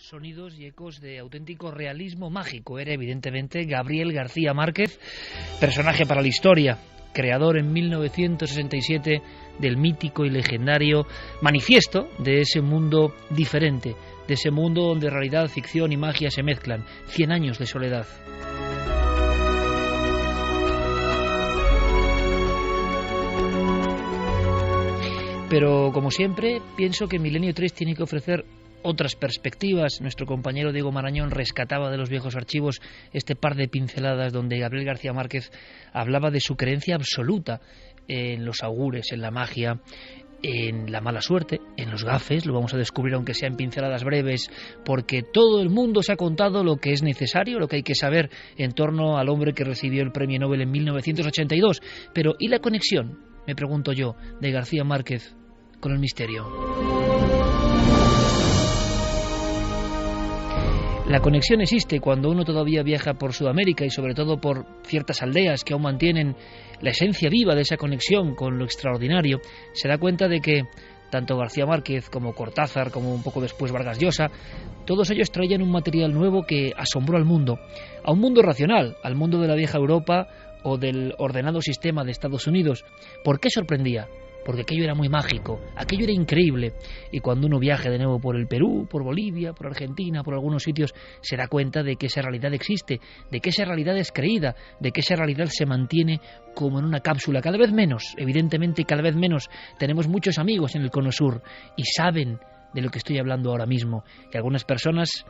Sonidos y ecos de auténtico realismo mágico. Era evidentemente Gabriel García Márquez, personaje para la historia, creador en 1967 del mítico y legendario Manifiesto de ese mundo diferente, de ese mundo donde realidad, ficción y magia se mezclan. 100 años de soledad. Pero, como siempre, pienso que Milenio 3 tiene que ofrecer otras perspectivas. Nuestro compañero Diego Marañón rescataba de los viejos archivos este par de pinceladas donde Gabriel García Márquez hablaba de su creencia absoluta en los augures, en la magia, en la mala suerte, en los gafes. Lo vamos a descubrir, aunque sea en pinceladas breves, porque todo el mundo se ha contado lo que es necesario, lo que hay que saber en torno al hombre que recibió el Premio Nobel en 1982. Pero ¿y la conexión, me pregunto yo, de García Márquez con el misterio? La conexión existe cuando uno todavía viaja por Sudamérica y sobre todo por ciertas aldeas que aún mantienen la esencia viva de esa conexión con lo extraordinario. Se da cuenta de que tanto García Márquez como Cortázar, como un poco después Vargas Llosa, todos ellos traían un material nuevo que asombró al mundo, a un mundo racional, al mundo de la vieja Europa o del ordenado sistema de Estados Unidos. ¿Por qué sorprendía? Porque aquello era muy mágico, aquello era increíble, y cuando uno viaje de nuevo por el Perú, por Bolivia, por Argentina, por algunos sitios, se da cuenta de que esa realidad existe, de que esa realidad es creída, de que esa realidad se mantiene como en una cápsula, cada vez menos, evidentemente cada vez menos. Tenemos muchos amigos en el Cono Sur y saben de lo que estoy hablando ahora mismo, que algunas personas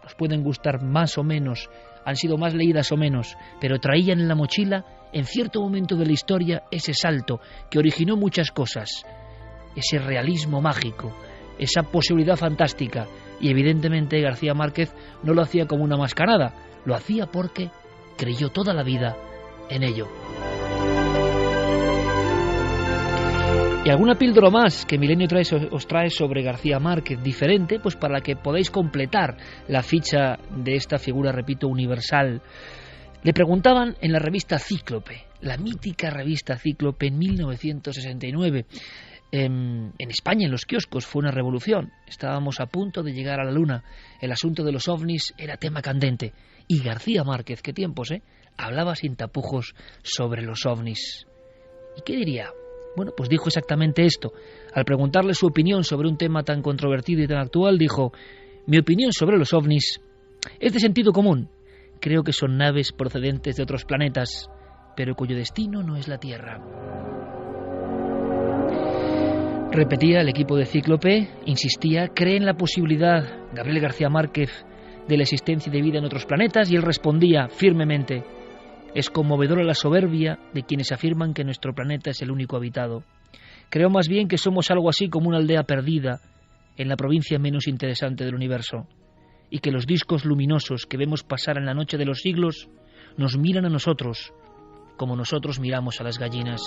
nos pueden gustar más o menos, han sido más leídas o menos, pero traían en la mochila, en cierto momento de la historia, ese salto que originó muchas cosas, ese realismo mágico, esa posibilidad fantástica. Y evidentemente García Márquez no lo hacía como una mascarada, lo hacía porque creyó toda la vida en ello. Y alguna píldora más que Milenio os trae sobre García Márquez, diferente, pues para que podáis completar la ficha de esta figura, repito, universal. Le preguntaban en la revista Cíclope, la mítica revista Cíclope, en 1969. En España, en los kioscos, fue una revolución. Estábamos a punto de llegar a la luna. El asunto de los ovnis era tema candente. Y García Márquez, qué tiempos, hablaba sin tapujos sobre los ovnis. ¿Y qué diría? Bueno, pues dijo exactamente esto. Al preguntarle su opinión sobre un tema tan controvertido y tan actual, dijo: mi opinión sobre los ovnis es de sentido común. Creo que son naves procedentes de otros planetas, pero cuyo destino no es la Tierra. Repetía el equipo de Cíclope, insistía: cree en la posibilidad, Gabriel García Márquez, de la existencia de vida en otros planetas, y él respondía firmemente: es conmovedora la soberbia de quienes afirman que nuestro planeta es el único habitado. Creo más bien que somos algo así como una aldea perdida en la provincia menos interesante del universo, y que los discos luminosos que vemos pasar en la noche de los siglos nos miran a nosotros como nosotros miramos a las gallinas.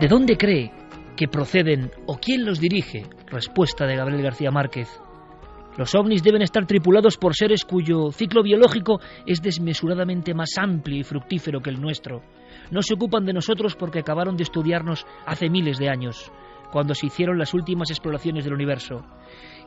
¿De dónde cree que proceden o quién los dirige? Respuesta de Gabriel García Márquez: los ovnis deben estar tripulados por seres cuyo ciclo biológico es desmesuradamente más amplio y fructífero que el nuestro. No se ocupan de nosotros porque acabaron de estudiarnos hace miles de años, cuando se hicieron las últimas exploraciones del universo.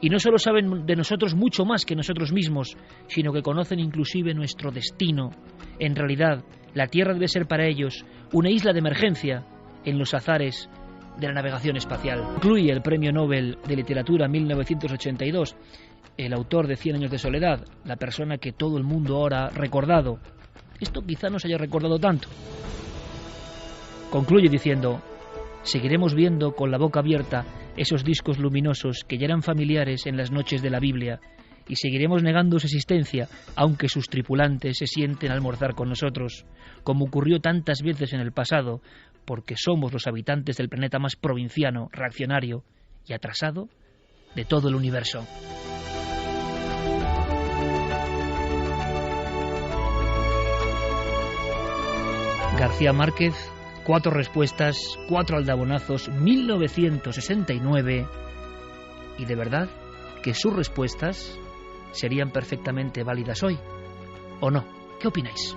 Y no solo saben de nosotros mucho más que nosotros mismos, sino que conocen inclusive nuestro destino. En realidad, la Tierra debe ser para ellos una isla de emergencia en los azares de la navegación espacial. Concluye el Premio Nobel de Literatura 1982, el autor de 100 años de soledad, la persona que todo el mundo ahora ha recordado. Esto quizá no se haya recordado tanto. Concluye diciendo: seguiremos viendo con la boca abierta esos discos luminosos que ya eran familiares en las noches de la Biblia, y seguiremos negando su existencia, aunque sus tripulantes se sienten a almorzar con nosotros, como ocurrió tantas veces en el pasado, porque somos los habitantes del planeta más provinciano, reaccionario y atrasado de todo el universo. García Márquez, 4 respuestas, 4 aldabonazos, 1969, y de verdad que sus respuestas serían perfectamente válidas hoy, ¿o no? ¿Qué opináis?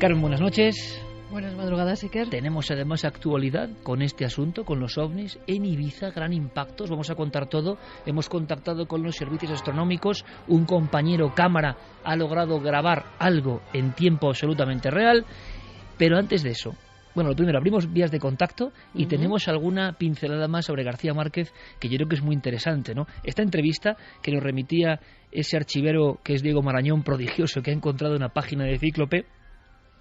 Carmen, buenas noches. Buenas madrugadas, Iker. Tenemos además actualidad con este asunto, con los ovnis en Ibiza, gran impacto. Os vamos a contar todo. Hemos contactado con los servicios astronómicos. Un compañero cámara ha logrado grabar algo en tiempo absolutamente real. Pero antes de eso, bueno, lo primero, abrimos vías de contacto y tenemos alguna pincelada más sobre García Márquez que yo creo que es muy interesante, ¿no? Esta entrevista que nos remitía ese archivero que es Diego Marañón, prodigioso, que ha encontrado una página de Cíclope,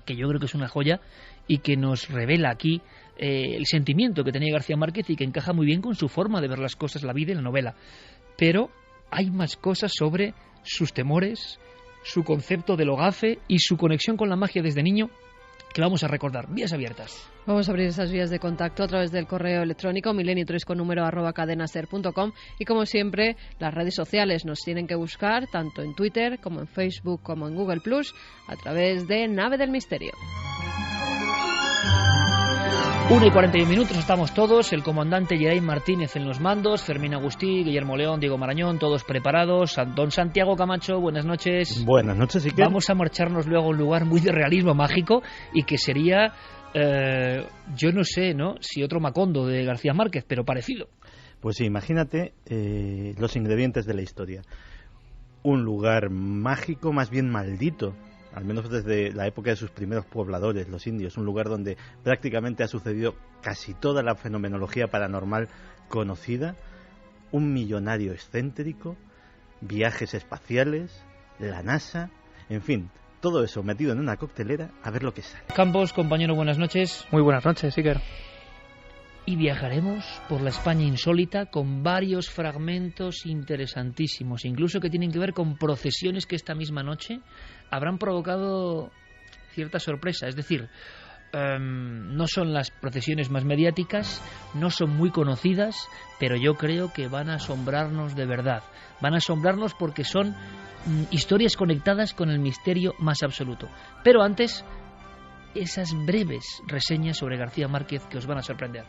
que yo creo que es una joya y que nos revela aquí el sentimiento que tenía García Márquez y que encaja muy bien con su forma de ver las cosas, la vida y la novela. Pero hay más cosas sobre sus temores, su concepto de lo gafe y su conexión con la magia desde niño, que vamos a recordar. Vías abiertas. Vamos a abrir esas vías de contacto a través del correo electrónico milenio3@cadenaser.com y como siempre las redes sociales nos tienen que buscar tanto en Twitter como en Facebook como en Google Plus a través de Nave del Misterio. 1:41 estamos todos, el comandante Geray Martínez en los mandos, Fermín Agustí, Guillermo León, Diego Marañón, todos preparados. Don Santiago Camacho, buenas noches. Buenas noches, Iker. Vamos a marcharnos luego a un lugar muy de realismo mágico y que sería, yo no sé, ¿no?, si otro Macondo de García Márquez, pero parecido. Pues sí, imagínate los ingredientes de la historia. Un lugar mágico, más bien maldito, al menos desde la época de sus primeros pobladores, los indios, un lugar donde prácticamente ha sucedido casi toda la fenomenología paranormal conocida, un millonario excéntrico, viajes espaciales, la NASA, en fin, todo eso metido en una coctelera a ver lo que sale. Campos, compañero, buenas noches. Muy buenas noches, Iker. Y viajaremos por la España insólita con varios fragmentos interesantísimos, incluso que tienen que ver con procesiones que esta misma noche habrán provocado cierta sorpresa. Es decir, no son las procesiones más mediáticas, no son muy conocidas, pero yo creo que van a asombrarnos de verdad. Van a asombrarnos porque son historias conectadas con el misterio más absoluto. Pero antes, esas breves reseñas sobre García Márquez que os van a sorprender.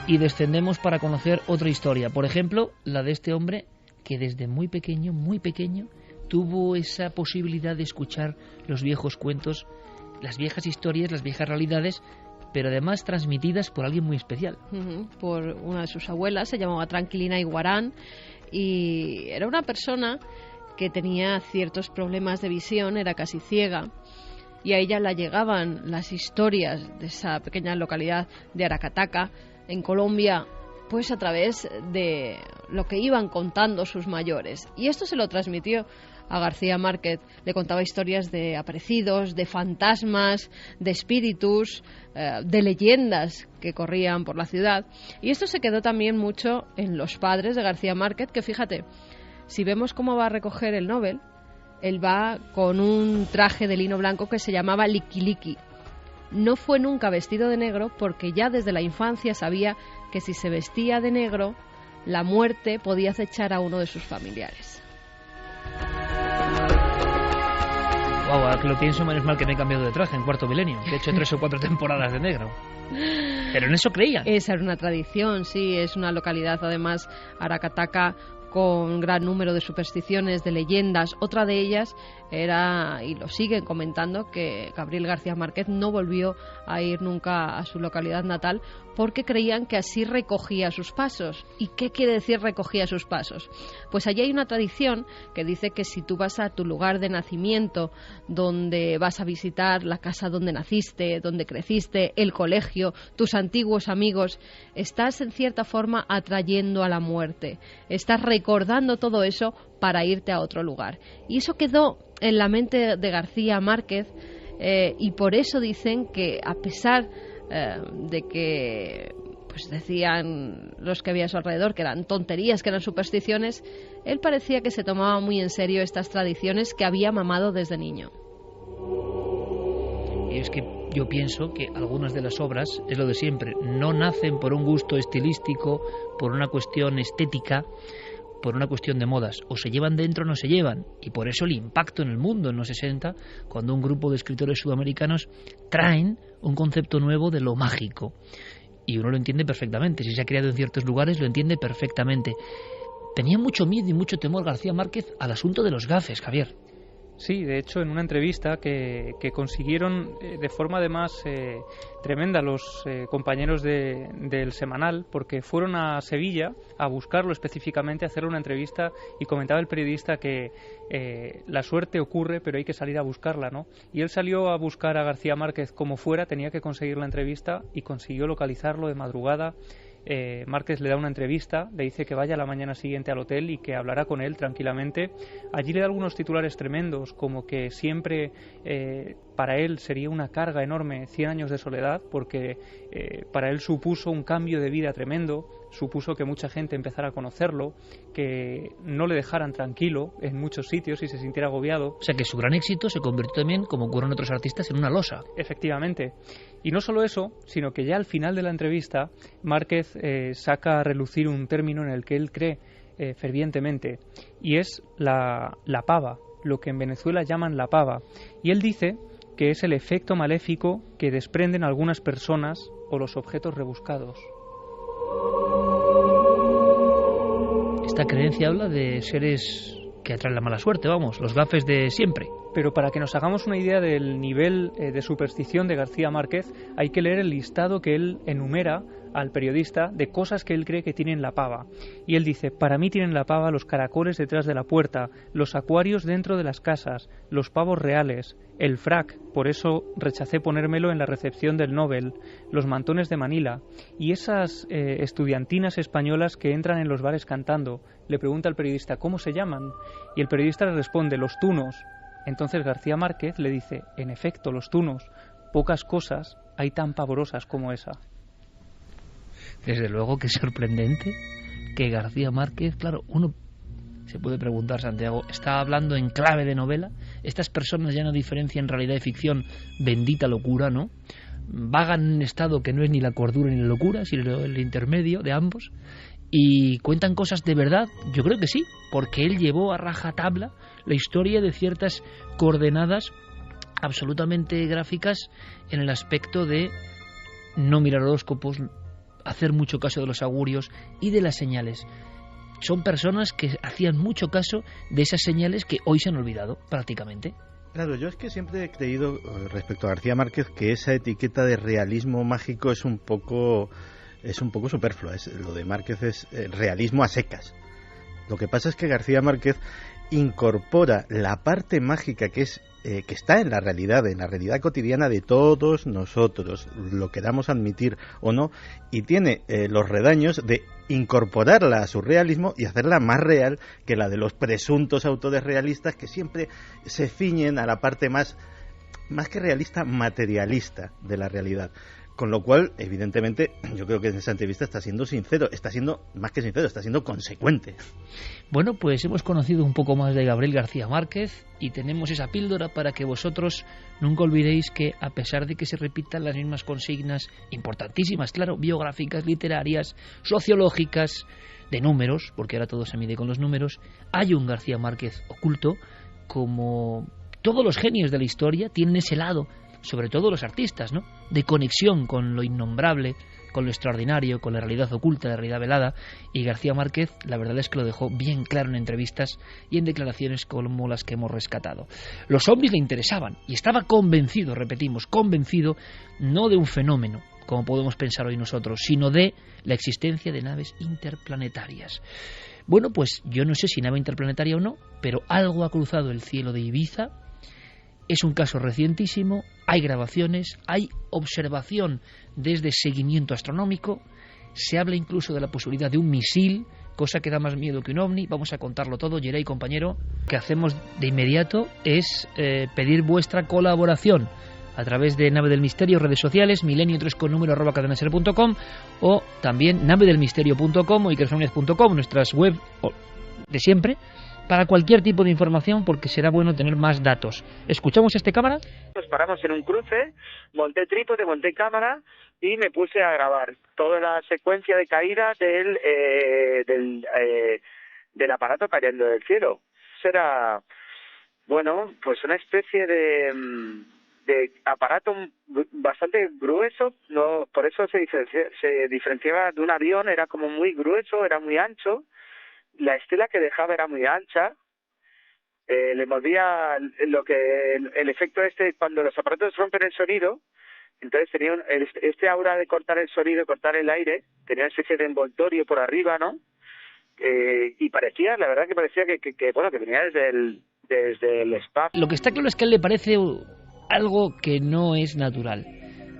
Y descendemos para conocer otra historia. Por ejemplo, la de este hombre que desde muy pequeño, tuvo esa posibilidad de escuchar los viejos cuentos, las viejas historias, las viejas realidades, pero además transmitidas por alguien muy especial. Por una de sus abuelas, se llamaba Tranquilina Iguarán, y era una persona que tenía ciertos problemas de visión, era casi ciega, y a ella le llegaban las historias de esa pequeña localidad de Aracataca, en Colombia, pues a través de lo que iban contando sus mayores. Y esto se lo transmitió a García Márquez. Le contaba historias de aparecidos, de fantasmas, de espíritus, de leyendas que corrían por la ciudad. Y esto se quedó también mucho en los padres de García Márquez, que fíjate, si vemos cómo va a recoger el Nobel, él va con un traje de lino blanco que se llamaba liquiliqui. No fue nunca vestido de negro porque ya desde la infancia sabía que si se vestía de negro, la muerte podía acechar a uno de sus familiares. Wow, ahora que lo pienso, menos mal que me he cambiado de traje en Cuarto Milenio. De hecho, 3 o 4 temporadas de negro. Pero en eso creían. Esa era una tradición, sí, es una localidad, además, Aracataca, con gran número de supersticiones, de leyendas. Otra de ellas era, y lo siguen comentando, que Gabriel García Márquez no volvió a ir nunca a su localidad natal porque creían que así recogía sus pasos. ¿Y qué quiere decir recogía sus pasos? Pues allí hay una tradición que dice que si tú vas a tu lugar de nacimiento, donde vas a visitar la casa donde naciste, donde creciste, el colegio, tus antiguos amigos, estás en cierta forma atrayendo a la muerte, estás recordando todo eso para irte a otro lugar. Y eso quedó en la mente de García Márquez, y por eso dicen que a pesar de que pues decían los que había a su alrededor que eran tonterías, que eran supersticiones, él parecía que se tomaba muy en serio estas tradiciones que había mamado desde niño. Y es que yo pienso que algunas de las obras, es lo de siempre, no nacen por un gusto estilístico, por una cuestión estética, por una cuestión de modas. O se llevan dentro o no se llevan. Y por eso el impacto en el mundo en los 60, cuando un grupo de escritores sudamericanos traen un concepto nuevo de lo mágico. Y uno lo entiende perfectamente. Si se ha criado en ciertos lugares, lo entiende perfectamente. Tenía mucho miedo y mucho temor García Márquez al asunto de los gafes, Javier. Sí, de hecho, en una entrevista que consiguieron de forma además tremenda los compañeros del Semanal, porque fueron a Sevilla a buscarlo específicamente, a hacerle una entrevista, y comentaba el periodista que la suerte ocurre, pero hay que salir a buscarla, ¿no? Y él salió a buscar a García Márquez como fuera, tenía que conseguir la entrevista y consiguió localizarlo de madrugada. Márquez le da una entrevista, le dice que vaya la mañana siguiente al hotel y que hablará con él tranquilamente. Allí le da algunos titulares tremendos, como que siempre para él sería una carga enorme 100 años de soledad, porque para él supuso un cambio de vida tremendo, supuso que mucha gente empezara a conocerlo, que no le dejaran tranquilo en muchos sitios y se sintiera agobiado. O sea que su gran éxito se convirtió también, como ocurre en otros artistas, en una losa. Efectivamente. Y no solo eso, sino que ya al final de la entrevista Márquez saca a relucir un término en el que él cree fervientemente, y es la pava, lo que en Venezuela llaman la pava. Y él dice que es el efecto maléfico que desprenden algunas personas o los objetos rebuscados. Esta creencia habla de seres que atraen la mala suerte, vamos, los gafes de siempre. Pero para que nos hagamos una idea del nivel de superstición de García Márquez, hay que leer el listado que él enumera al periodista de cosas que él cree que tienen la pava. Y él dice: para mí tienen la pava los caracoles detrás de la puerta, los acuarios dentro de las casas, los pavos reales, el frac, por eso rechacé ponérmelo en la recepción del Nobel, los mantones de Manila, y esas estudiantinas españolas que entran en los bares cantando. Le pregunta al periodista ¿cómo se llaman? Y el periodista le responde: los tunos. Entonces García Márquez le dice: en efecto, los tunos, pocas cosas hay tan pavorosas como esa. Desde luego que es sorprendente que García Márquez, claro, uno se puede preguntar, Santiago, ¿está hablando en clave de novela? Estas personas ya no diferencian realidad y ficción, bendita locura, ¿no? Vagan en un estado que no es ni la cordura ni la locura, sino el intermedio de ambos, y cuentan cosas de verdad. Yo creo que sí, porque él llevó a rajatabla la historia de ciertas coordenadas absolutamente gráficas en el aspecto de no mirar horóscopos, hacer mucho caso de los augurios y de las señales. Son personas que hacían mucho caso de esas señales que hoy se han olvidado prácticamente. Claro, yo es que siempre he creído respecto a García Márquez que esa etiqueta de realismo mágico es un poco superflua. Lo de Márquez es realismo a secas. Lo que pasa es que García Márquez incorpora la parte mágica que está en la realidad cotidiana de todos nosotros, lo queramos admitir o no, y tiene los redaños de incorporarla a su realismo y hacerla más real que la de los presuntos autores realistas, que siempre se ciñen a la parte más que realista, materialista de la realidad. Con lo cual, evidentemente, yo creo que en esa entrevista está siendo sincero, está siendo más que sincero, está siendo consecuente. Bueno, pues hemos conocido un poco más de Gabriel García Márquez y tenemos esa píldora para que vosotros nunca olvidéis que, a pesar de que se repitan las mismas consignas importantísimas, claro, biográficas, literarias, sociológicas, de números, porque ahora todo se mide con los números, hay un García Márquez oculto. Como todos los genios de la historia tienen ese lado, sobre todo los artistas, ¿no?, de conexión con lo innombrable, con lo extraordinario, con la realidad oculta, la realidad velada, y García Márquez la verdad es que lo dejó bien claro en entrevistas y en declaraciones como las que hemos rescatado. Los ovnis le interesaban y estaba convencido, repetimos, convencido no de un fenómeno, como podemos pensar hoy nosotros, sino de la existencia de naves interplanetarias. Bueno, pues yo no sé si nave interplanetaria o no, pero algo ha cruzado el cielo de Ibiza. Es un caso recientísimo, hay grabaciones, hay observación desde seguimiento astronómico, se habla incluso de la posibilidad de un misil, cosa que da más miedo que un ovni. Vamos a contarlo todo. Yeray, compañero, lo que hacemos de inmediato es pedir vuestra colaboración a través de Nave del Misterio, redes sociales, milenio3con número@cadenaser.com, o también navedelmisterio.com o ikerfamilias.com, nuestras web de siempre, para cualquier tipo de información, porque será bueno tener más datos. ¿Escuchamos este cámara? Nos paramos en un cruce, monté trípode, monté cámara y me puse a grabar toda la secuencia de caída del aparato cayendo del cielo. Era, bueno, pues una especie de aparato bastante grueso, no, por eso se diferenciaba de un avión, era como muy grueso, era muy ancho. La estela que dejaba era muy ancha, le movía lo que el efecto cuando los aparatos rompen el sonido. Entonces tenía este aura de cortar el sonido, cortar el aire, tenía una especie de envoltorio por arriba, ¿no? Y parecía, la verdad que parecía que venía desde el spa. Lo que está claro es que a él le parece algo que no es natural.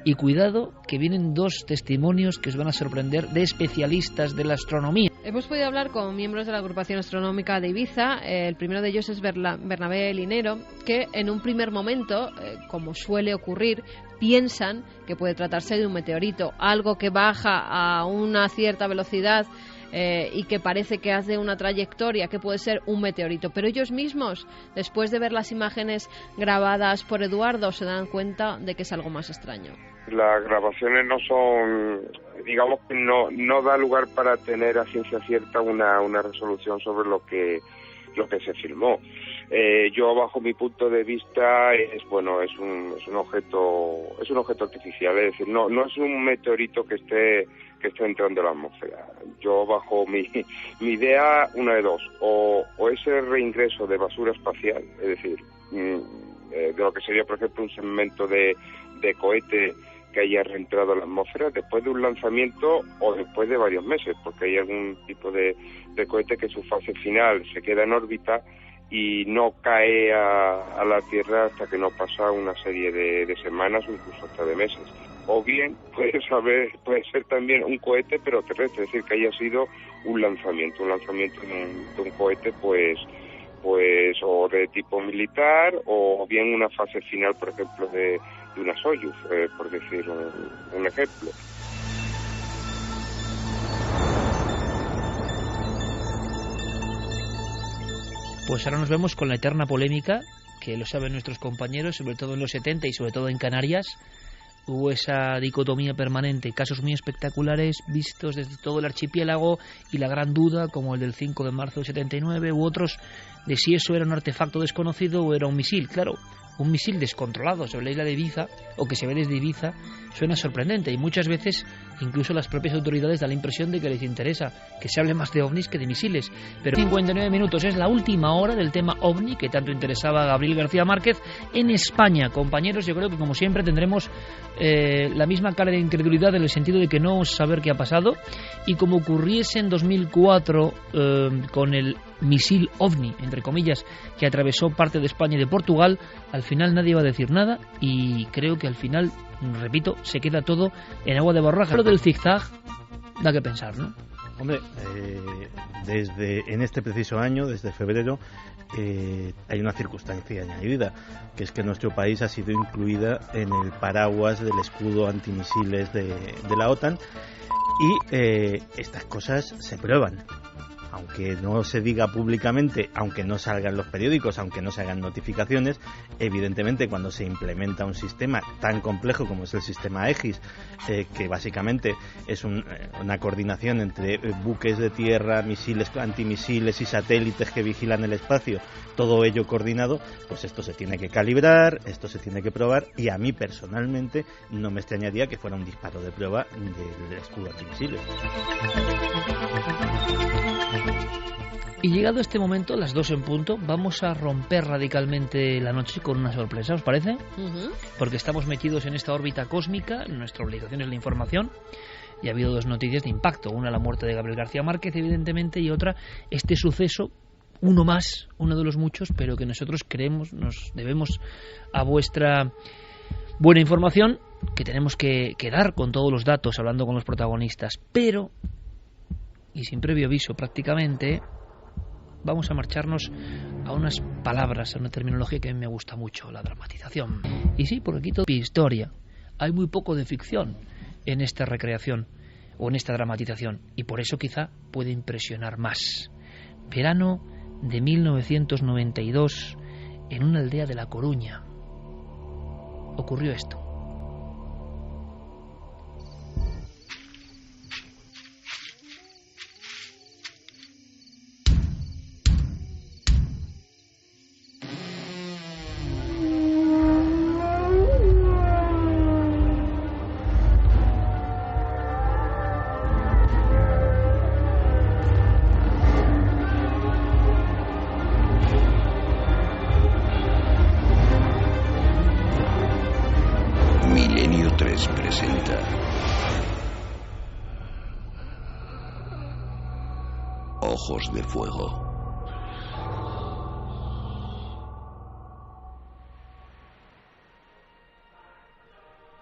Y cuidado, que vienen dos testimonios que os van a sorprender de especialistas de la astronomía. Hemos podido hablar con miembros de la agrupación astronómica de Ibiza. El primero de ellos es Bernabé Linero, que en un primer momento, como suele ocurrir, piensan que puede tratarse de un meteorito, algo que baja a una cierta velocidad y que parece que hace una trayectoria que puede ser un meteorito. Pero ellos mismos, después de ver las imágenes grabadas por Eduardo, se dan cuenta de que es algo más extraño. Las grabaciones no son, digamos que no da lugar para tener a ciencia cierta una resolución sobre lo que se filmó. Yo, bajo mi punto de vista, es un objeto artificial, es decir, no es un meteorito que esté entrando a la atmósfera. Yo, bajo mi idea, una de dos, o ese reingreso de basura espacial, es decir, de lo que sería, por ejemplo, un segmento de cohete que haya reentrado a la atmósfera después de un lanzamiento o después de varios meses, porque hay algún tipo de cohete que en su fase final se queda en órbita y no cae a la Tierra hasta que no pasa una serie de semanas o incluso hasta de meses. O bien puede ser también un cohete pero terrestre, es decir, que haya sido un lanzamiento de un cohete pues o de tipo militar, o bien una fase final, por ejemplo, de una Soyuz, por decir un ejemplo. Pues ahora nos vemos con la eterna polémica, que lo saben nuestros compañeros, sobre todo en los 70 y sobre todo en Canarias. Hubo esa dicotomía permanente, casos muy espectaculares vistos desde todo el archipiélago y la gran duda, como el del 5 de marzo de 79, u otros de si eso era un artefacto desconocido o era un misil. Claro, un misil descontrolado sobre la isla de Ibiza, o que se ve desde Ibiza, suena sorprendente, y muchas veces incluso las propias autoridades dan la impresión de que les interesa que se hable más de ovnis que de misiles. Pero 59 minutos es la última hora del tema ovni que tanto interesaba a Gabriel García Márquez en España. Compañeros, yo creo que como siempre tendremos la misma cara de incredulidad en el sentido de que no saber qué ha pasado, y como ocurriese en 2004 con el misil ovni, entre comillas, que atravesó parte de España y de Portugal, al final nadie va a decir nada, y creo que al final, repito, se queda todo en agua de borraja. Lo del zigzag da que pensar, ¿no? Hombre, en este preciso año, desde febrero, hay una circunstancia añadida, que es que nuestro país ha sido incluida en el paraguas del escudo antimisiles de la OTAN, y estas cosas se prueban. Aunque no se diga públicamente, aunque no salgan los periódicos, aunque no se hagan notificaciones, evidentemente cuando se implementa un sistema tan complejo como es el sistema Aegis, que básicamente es una coordinación entre buques de tierra, misiles, antimisiles y satélites que vigilan el espacio, todo ello coordinado, pues esto se tiene que calibrar, esto se tiene que probar, y a mí personalmente no me extrañaría que fuera un disparo de prueba del escudo antimisiles. Y llegado este momento, las 2 en punto, vamos a romper radicalmente la noche con una sorpresa, ¿os parece? Uh-huh. Porque estamos metidos en esta órbita cósmica, nuestra obligación es la información, y ha habido 2 noticias de impacto, una la muerte de Gabriel García Márquez, evidentemente, y otra este suceso, uno más, uno de los muchos, pero que nosotros creemos, nos debemos a vuestra buena información, que tenemos que dar con todos los datos, hablando con los protagonistas, pero, y sin previo aviso prácticamente, vamos a marcharnos a unas palabras, a una terminología que a mí me gusta mucho, la dramatización. Y sí, porque aquí todo es historia. Hay muy poco de ficción en esta recreación o en esta dramatización, y por eso quizá puede impresionar más. Verano de 1992, en una aldea de La Coruña, ocurrió esto. ojos de fuego.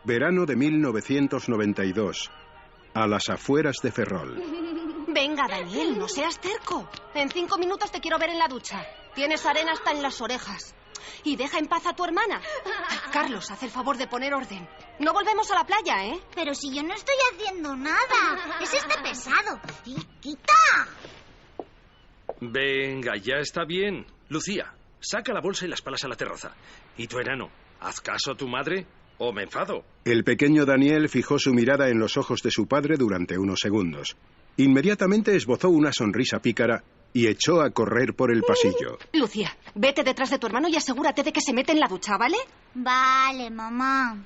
Verano de 1992. A las afueras de Ferrol. Venga, Daniel, no seas terco. En 5 minutos te quiero ver en la ducha. Tienes arena hasta en las orejas. Y deja en paz a tu hermana. Ay, Carlos, haz el favor de poner orden. No volvemos a la playa, ¿eh? Pero si yo no estoy haciendo nada. Es este pesado. ¡Quita! Venga, ya está bien. Lucía, saca la bolsa y las palas a la terraza. ¿Y tu enano? ¿Haz caso a tu madre o me enfado? El pequeño Daniel fijó su mirada en los ojos de su padre durante unos segundos. Inmediatamente esbozó una sonrisa pícara y echó a correr por el pasillo. Lucía, vete detrás de tu hermano y asegúrate de que se mete en la ducha, ¿vale? Vale, mamá.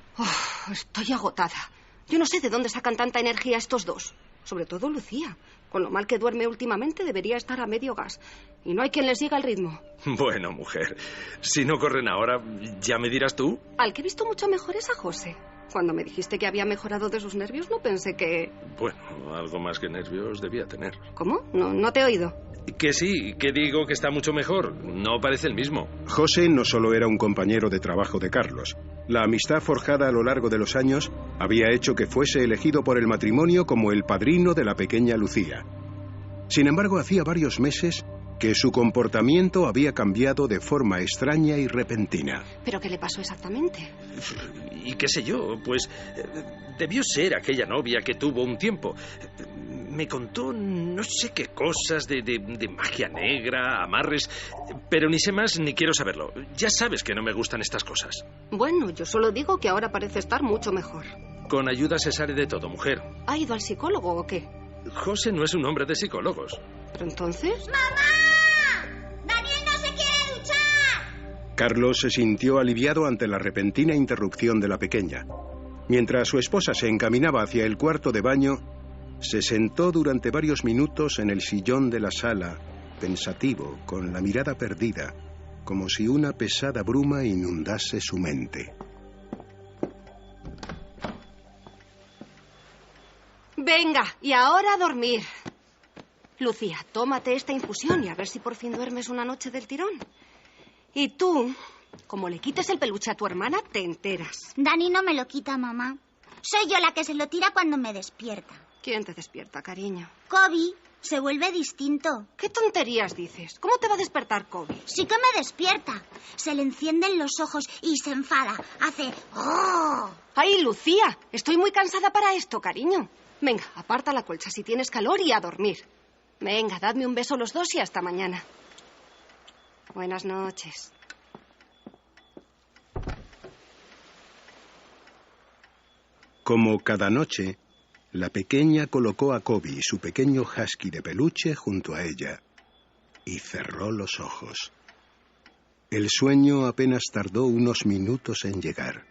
Estoy agotada. Yo no sé de dónde sacan tanta energía estos dos. Sobre todo Lucía. Con lo mal que duerme últimamente debería estar a medio gas. Y no hay quien les siga el ritmo. Bueno, mujer, si no corren ahora, ¿ya me dirás tú? Al que he visto mucho mejor es a José. Cuando me dijiste que había mejorado de sus nervios, no pensé que... Bueno, algo más que nervios debía tener. ¿Cómo? No te he oído. Que sí, que digo que está mucho mejor. No parece el mismo. José no solo era un compañero de trabajo de Carlos. La amistad forjada a lo largo de los años había hecho que fuese elegido por el matrimonio como el padrino de la pequeña Lucía. Sin embargo, hacía varios meses que su comportamiento había cambiado de forma extraña y repentina. ¿Pero qué le pasó exactamente? Y qué sé yo, pues debió ser aquella novia que tuvo un tiempo. Me contó no sé qué cosas de magia negra, amarres, pero ni sé más ni quiero saberlo. Ya sabes que no me gustan estas cosas. Bueno, yo solo digo que ahora parece estar mucho mejor. Con ayuda se sale de todo, mujer. ¿Ha ido al psicólogo o qué? José no es un hombre de psicólogos. ¿Pero entonces? ¡Mamá! ¡Daniel no se quiere duchar! Carlos se sintió aliviado ante la repentina interrupción de la pequeña. Mientras su esposa se encaminaba hacia el cuarto de baño, se sentó durante varios minutos en el sillón de la sala, pensativo, con la mirada perdida, como si una pesada bruma inundase su mente. Venga, y ahora a dormir. Lucía, tómate esta infusión y a ver si por fin duermes una noche del tirón. Y tú, como le quites el peluche a tu hermana, te enteras. Dani no me lo quita, mamá. Soy yo la que se lo tira cuando me despierta. ¿Quién te despierta, cariño? Kobe se vuelve distinto. ¿Qué tonterías dices? ¿Cómo te va a despertar Kobe? Sí que me despierta. Se le encienden los ojos y se enfada. Hace... ¡Oh! ¡Ay, Lucía! Estoy muy cansada para esto, cariño. Venga, aparta la colcha si tienes calor y a dormir. Venga, dadme un beso los dos y hasta mañana. Buenas noches. Como cada noche, la pequeña colocó a Kobe, su pequeño husky de peluche, junto a ella y cerró los ojos. El sueño apenas tardó unos minutos en llegar.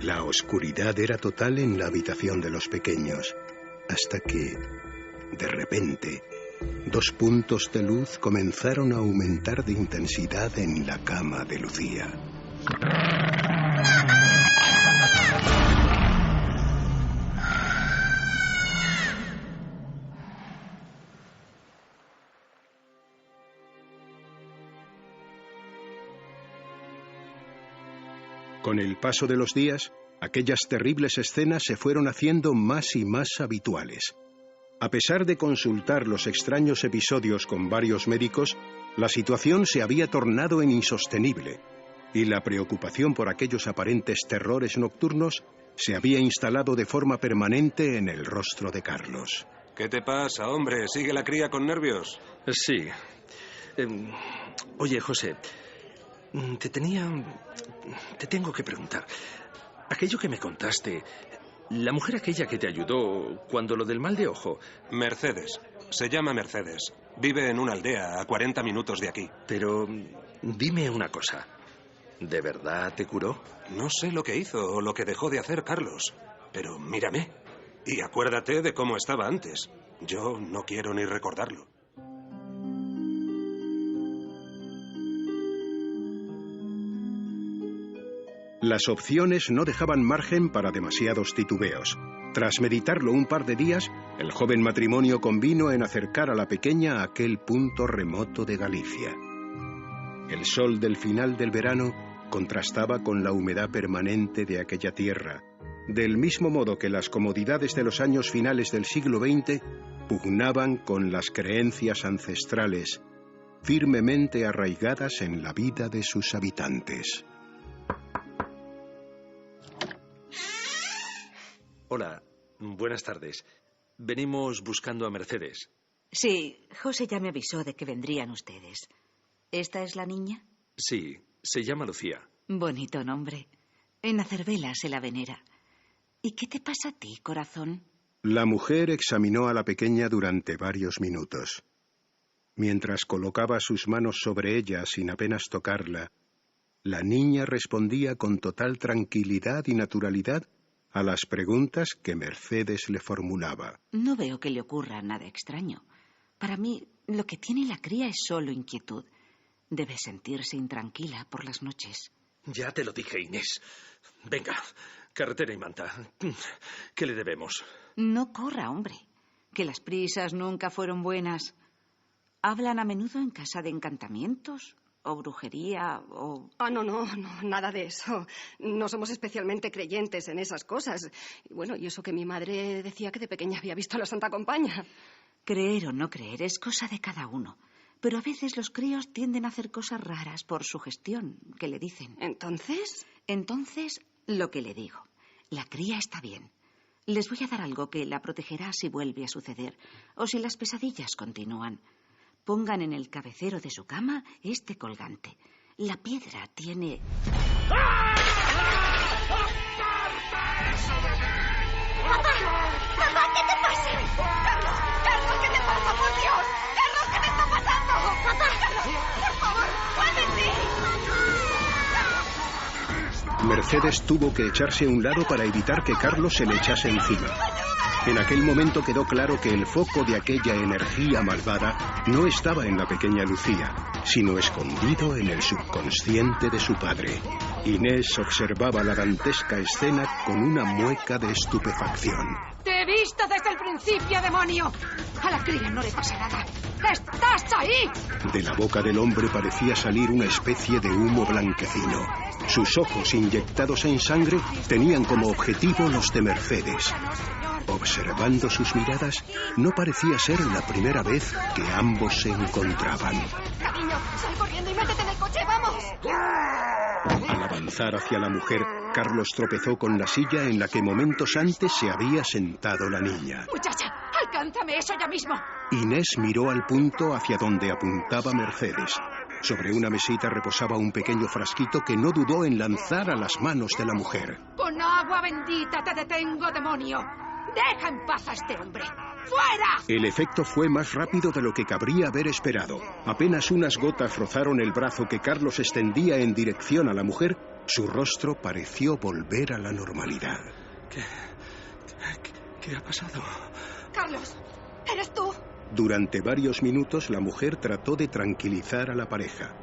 La oscuridad era total en la habitación de los pequeños, hasta que, de repente, 2 puntos de luz comenzaron a aumentar de intensidad en la cama de Lucía. Con el paso de los días, aquellas terribles escenas se fueron haciendo más y más habituales. A pesar de consultar los extraños episodios con varios médicos, la situación se había tornado en insostenible y la preocupación por aquellos aparentes terrores nocturnos se había instalado de forma permanente en el rostro de Carlos. ¿Qué te pasa, hombre? ¿Sigue la cría con nervios? Sí. Oye, José, te tengo que preguntar. Aquello que me contaste, la mujer aquella que te ayudó cuando lo del mal de ojo... Mercedes. Se llama Mercedes. Vive en una aldea a 40 minutos de aquí. Pero dime una cosa. ¿De verdad te curó? No sé lo que hizo o lo que dejó de hacer Carlos. Pero mírame. Y acuérdate de cómo estaba antes. Yo no quiero ni recordarlo. Las opciones no dejaban margen para demasiados titubeos. Tras meditarlo un par de días, el joven matrimonio convino en acercar a la pequeña a aquel punto remoto de Galicia. El sol del final del verano contrastaba con la humedad permanente de aquella tierra, del mismo modo que las comodidades de los años finales del siglo XX pugnaban con las creencias ancestrales, firmemente arraigadas en la vida de sus habitantes. Hola, buenas tardes. Venimos buscando a Mercedes. Sí, José ya me avisó de que vendrían ustedes. ¿Esta es la niña? Sí, se llama Lucía. Bonito nombre. En Acervela se la venera. ¿Y qué te pasa a ti, corazón? La mujer examinó a la pequeña durante varios minutos. Mientras colocaba sus manos sobre ella sin apenas tocarla, la niña respondía con total tranquilidad y naturalidad a las preguntas que Mercedes le formulaba. No veo que le ocurra nada extraño. Para mí, lo que tiene la cría es solo inquietud. Debe sentirse intranquila por las noches. Ya te lo dije, Inés. Venga, carretera y manta. ¿Qué le debemos? No corra, hombre. Que las prisas nunca fueron buenas. ¿Hablan a menudo en casa de encantamientos? ¿O brujería? ¿O...? No, nada de eso. No somos especialmente creyentes en esas cosas. Y bueno, y eso que mi madre decía que de pequeña había visto a la Santa Compaña. Creer o no creer es cosa de cada uno. Pero a veces los críos tienden a hacer cosas raras por sugestión, que le dicen. ¿Entonces? Entonces, lo que le digo. La cría está bien. Les voy a dar algo que la protegerá si vuelve a suceder, o si las pesadillas continúan. Pongan en el cabecero de su cama este colgante. La piedra tiene... ¡Papá! ¡Papá, qué te pasa! ¡Carlos, qué te pasa, por Dios! ¡Carlos, qué te está pasando! ¡Papá! ¡Carlos, por favor, muévete! Mercedes tuvo que echarse a un lado para evitar que Carlos se le echase encima. En aquel momento quedó claro que el foco de aquella energía malvada no estaba en la pequeña Lucía, sino escondido en el subconsciente de su padre. Inés observaba la dantesca escena con una mueca de estupefacción. ¡Te he visto desde el principio, demonio! A la cría no le pasa nada. ¡Estás ahí! De la boca del hombre parecía salir una especie de humo blanquecino. Sus ojos, inyectados en sangre, tenían como objetivo los de Mercedes. Observando sus miradas, no parecía ser la primera vez que ambos se encontraban. Cariño, sal corriendo y métete en el coche, ¡vamos! Al avanzar hacia la mujer, Carlos tropezó con la silla en la que momentos antes se había sentado la niña. ¡Muchacha, alcánzame eso ya mismo! Inés miró al punto hacia donde apuntaba Mercedes. Sobre una mesita reposaba un pequeño frasquito que no dudó en lanzar a las manos de la mujer. ¡Con agua bendita te detengo, demonio! ¡Deja en paz a este hombre! ¡Fuera! El efecto fue más rápido de lo que cabría haber esperado. Apenas unas gotas rozaron el brazo que Carlos extendía en dirección a la mujer. Su rostro pareció volver a la normalidad. ¿Qué ha pasado? Carlos, ¿eres tú? Durante varios minutos la mujer trató de tranquilizar a la pareja.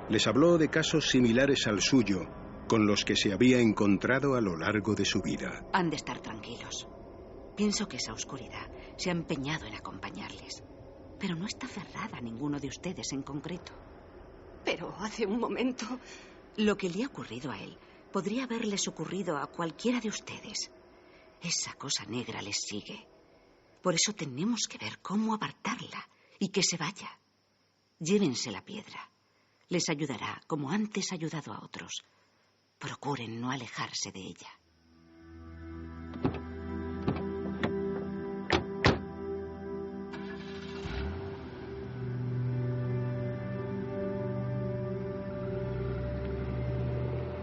Les habló de casos similares al suyo, con los que se había encontrado a lo largo de su vida. Han de estar tranquilos. Pienso que esa oscuridad se ha empeñado en acompañarles. Pero no está cerrada a ninguno de ustedes en concreto. Pero hace un momento... Lo que le ha ocurrido a él podría haberles ocurrido a cualquiera de ustedes. Esa cosa negra les sigue. Por eso tenemos que ver cómo apartarla y que se vaya. Llévense la piedra. Les ayudará como antes ha ayudado a otros. Procuren no alejarse de ella.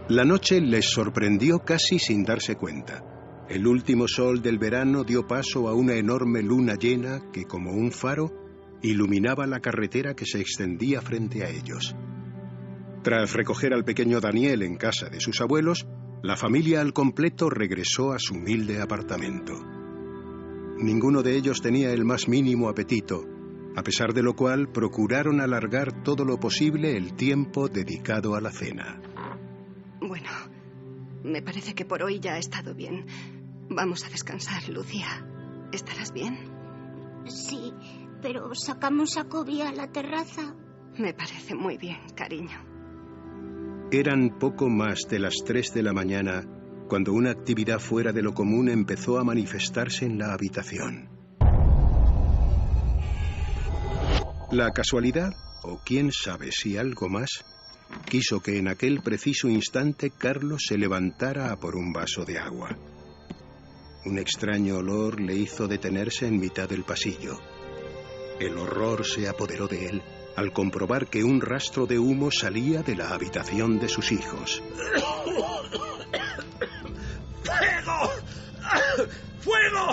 La noche les sorprendió casi sin darse cuenta. El último sol del verano dio paso a una enorme luna llena que, como un faro, iluminaba la carretera que se extendía frente a ellos. Tras recoger al pequeño Daniel en casa de sus abuelos, la familia al completo regresó a su humilde apartamento. Ninguno de ellos tenía el más mínimo apetito, a pesar de lo cual procuraron alargar todo lo posible el tiempo dedicado a la cena. Bueno, Me parece que por hoy ya ha estado bien. Vamos a descansar, Lucía. ¿Estarás bien? Sí, pero ¿sacamos a Kobe a la terraza? Me parece muy bien, cariño. Eran poco más de las 3 de la mañana cuando una actividad fuera de lo común empezó a manifestarse en la habitación. La casualidad, o quién sabe si algo más, quiso que en aquel preciso instante Carlos se levantara a por un vaso de agua. Un extraño olor le hizo detenerse en mitad del pasillo. El horror se apoderó de él al comprobar que un rastro de humo salía de la habitación de sus hijos. ¡Fuego! ¡Fuego!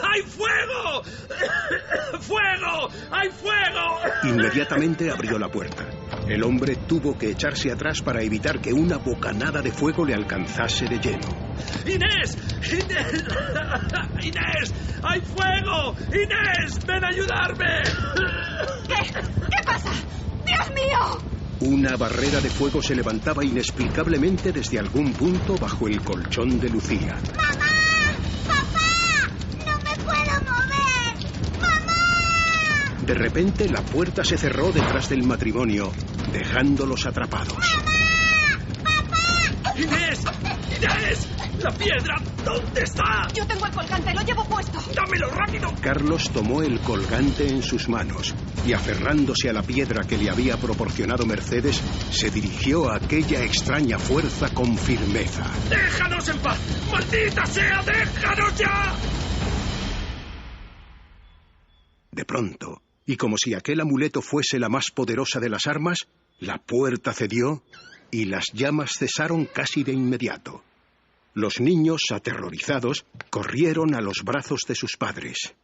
¡Hay fuego! ¡Fuego! ¡Hay fuego! Inmediatamente abrió la puerta. El hombre tuvo que echarse atrás para evitar que una bocanada de fuego le alcanzase de lleno. ¡Inés! ¡Inés! ¡Inés! ¡Hay fuego! ¡Inés! ¡Ven a ayudarme! ¿Qué pasa? ¡Dios mío! Una barrera de fuego se levantaba inexplicablemente desde algún punto bajo el colchón de Lucía. ¡Mamá! ¡Papá! ¡No me puedo mover! ¡Mamá! De repente la puerta se cerró detrás del matrimonio, dejándolos atrapados. ¡Mamá! ¡Papá! ¡Inés! ¡Inés! ¡La piedra! ¿Dónde está? Yo tengo el colgante, lo llevo puesto. ¡Dámelo rápido! Carlos tomó el colgante en sus manos y, aferrándose a la piedra que le había proporcionado Mercedes, se dirigió a aquella extraña fuerza con firmeza. ¡Déjanos en paz! ¡Maldita sea! ¡Déjanos ya! De pronto, y como si aquel amuleto fuese la más poderosa de las armas, la puerta cedió y las llamas cesaron casi de inmediato. Los niños, aterrorizados, corrieron a los brazos de sus padres.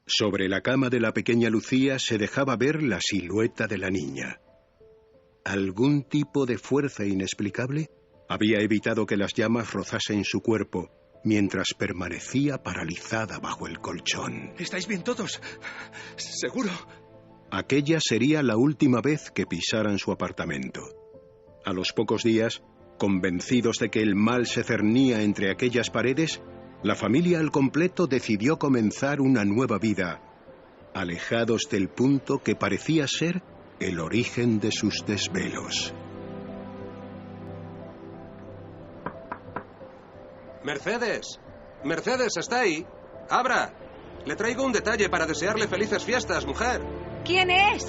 Sobre la cama de la pequeña Lucía se dejaba ver la silueta de la niña. Algún tipo de fuerza inexplicable había evitado que las llamas rozasen su cuerpo, mientras permanecía paralizada bajo el colchón. ¿Estáis bien todos? ¿Seguro? Aquella sería la última vez que pisaran su apartamento. A los pocos días, convencidos de que el mal se cernía entre aquellas paredes, la familia al completo decidió comenzar una nueva vida, alejados del punto que parecía ser el origen de sus desvelos. Mercedes. Mercedes, ¿está ahí? ¡Abra! Le traigo un detalle para desearle felices fiestas, mujer. ¿Quién es?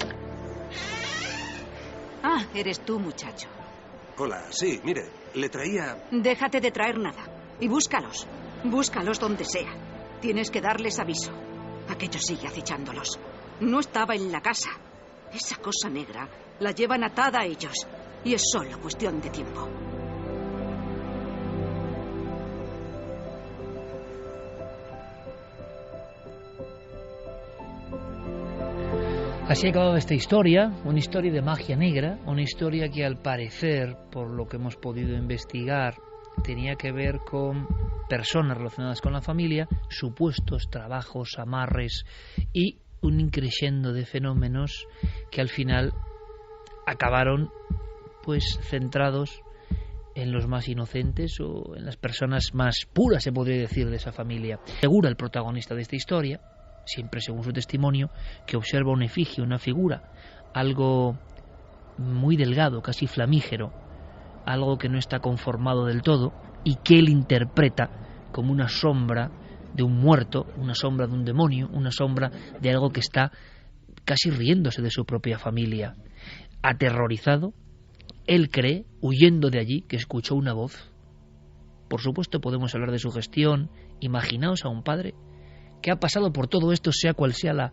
Ah, eres tú, muchacho. Hola, sí, mire, le traía... Déjate de traer nada y búscalos. Búscalos donde sea. Tienes que darles aviso. Aquello sigue acechándolos. No estaba en la casa. Esa cosa negra la llevan atada a ellos y es solo cuestión de tiempo. Así acababa esta historia, una historia de magia negra, una historia que al parecer, por lo que hemos podido investigar, tenía que ver con personas relacionadas con la familia, supuestos trabajos, amarres y un increciendo de fenómenos que al final acabaron pues centrados en los más inocentes o en las personas más puras, se podría decir, de esa familia. Asegura el protagonista de esta historia, siempre según su testimonio, que observa una efigie, una figura, algo muy delgado, casi flamígero, algo que no está conformado del todo y que él interpreta como una sombra de un muerto, una sombra de un demonio, una sombra de algo que está casi riéndose de su propia familia. Aterrorizado, él cree, huyendo de allí, que escuchó una voz. Por supuesto podemos hablar de sugestión. Imaginaos a un padre que ha pasado por todo esto, sea cual sea la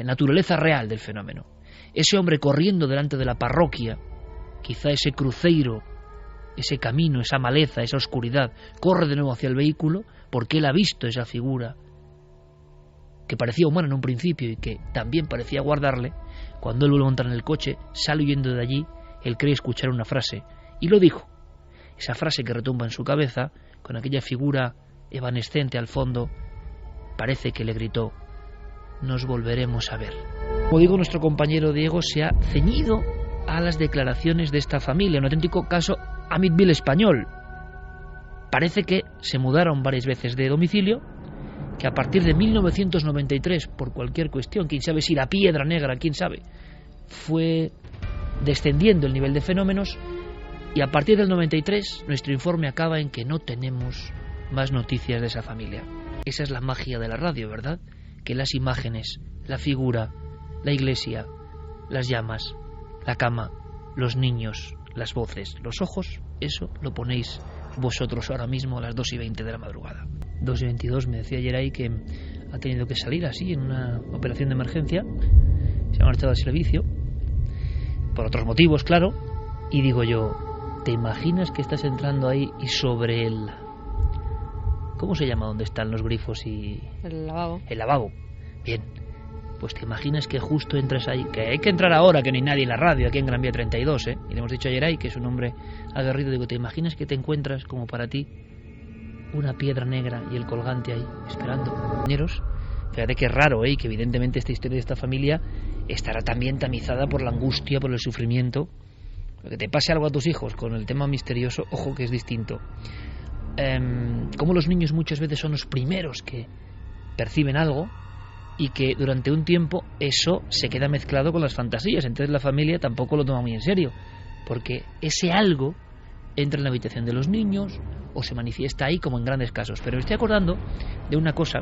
naturaleza real del fenómeno. Ese hombre corriendo delante de la parroquia, quizá ese cruceiro, ese camino, esa maleza, esa oscuridad, corre de nuevo hacia el vehículo porque él ha visto esa figura que parecía humana en un principio y que también parecía guardarle. Cuando él vuelve a montar en el coche, sale huyendo de allí, él cree escuchar una frase, y lo dijo. Esa frase que retumba en su cabeza, con aquella figura evanescente al fondo, parece que le gritó: nos volveremos a ver. Como digo, nuestro compañero Diego se ha ceñido a las declaraciones de esta familia, un auténtico caso Amityville español. Parece que se mudaron varias veces de domicilio, que a partir de 1993, por cualquier cuestión, quién sabe si la piedra negra, quién sabe, fue descendiendo el nivel de fenómenos, y a partir del 93 nuestro informe acaba en que no tenemos más noticias de esa familia. Esa es la magia de la radio, ¿verdad? Que las imágenes, la figura, la iglesia, las llamas, la cama, los niños, las voces, los ojos, eso lo ponéis vosotros ahora mismo a las 2:20 de la madrugada. 2:22, me decía Geray que ha tenido que salir así en una operación de emergencia, se ha marchado al servicio, por otros motivos, claro, y digo yo, ¿te imaginas que estás entrando ahí y sobre el... ¿cómo se llama donde están los grifos y...? El lavabo. El lavabo. Bien. Pues te imaginas que justo entres ahí, que hay que entrar ahora, que no hay nadie en la radio, aquí en Gran Vía 32, ¿eh? Y le hemos dicho a Geray, que es un hombre aguerrido, digo, ¿te imaginas que te encuentras como para ti una piedra negra y el colgante ahí, esperando? Compañeros, fíjate que es raro, ¿eh? Y que evidentemente esta historia de esta familia estará también tamizada por la angustia, por el sufrimiento. Que te pase algo a tus hijos con el tema misterioso, ojo que es distinto. Como los niños muchas veces son los primeros que perciben algo, y que durante un tiempo eso se queda mezclado con las fantasías, entonces la familia tampoco lo toma muy en serio, porque ese algo entra en la habitación de los niños o se manifiesta ahí como en grandes casos. Pero me estoy acordando de una cosa,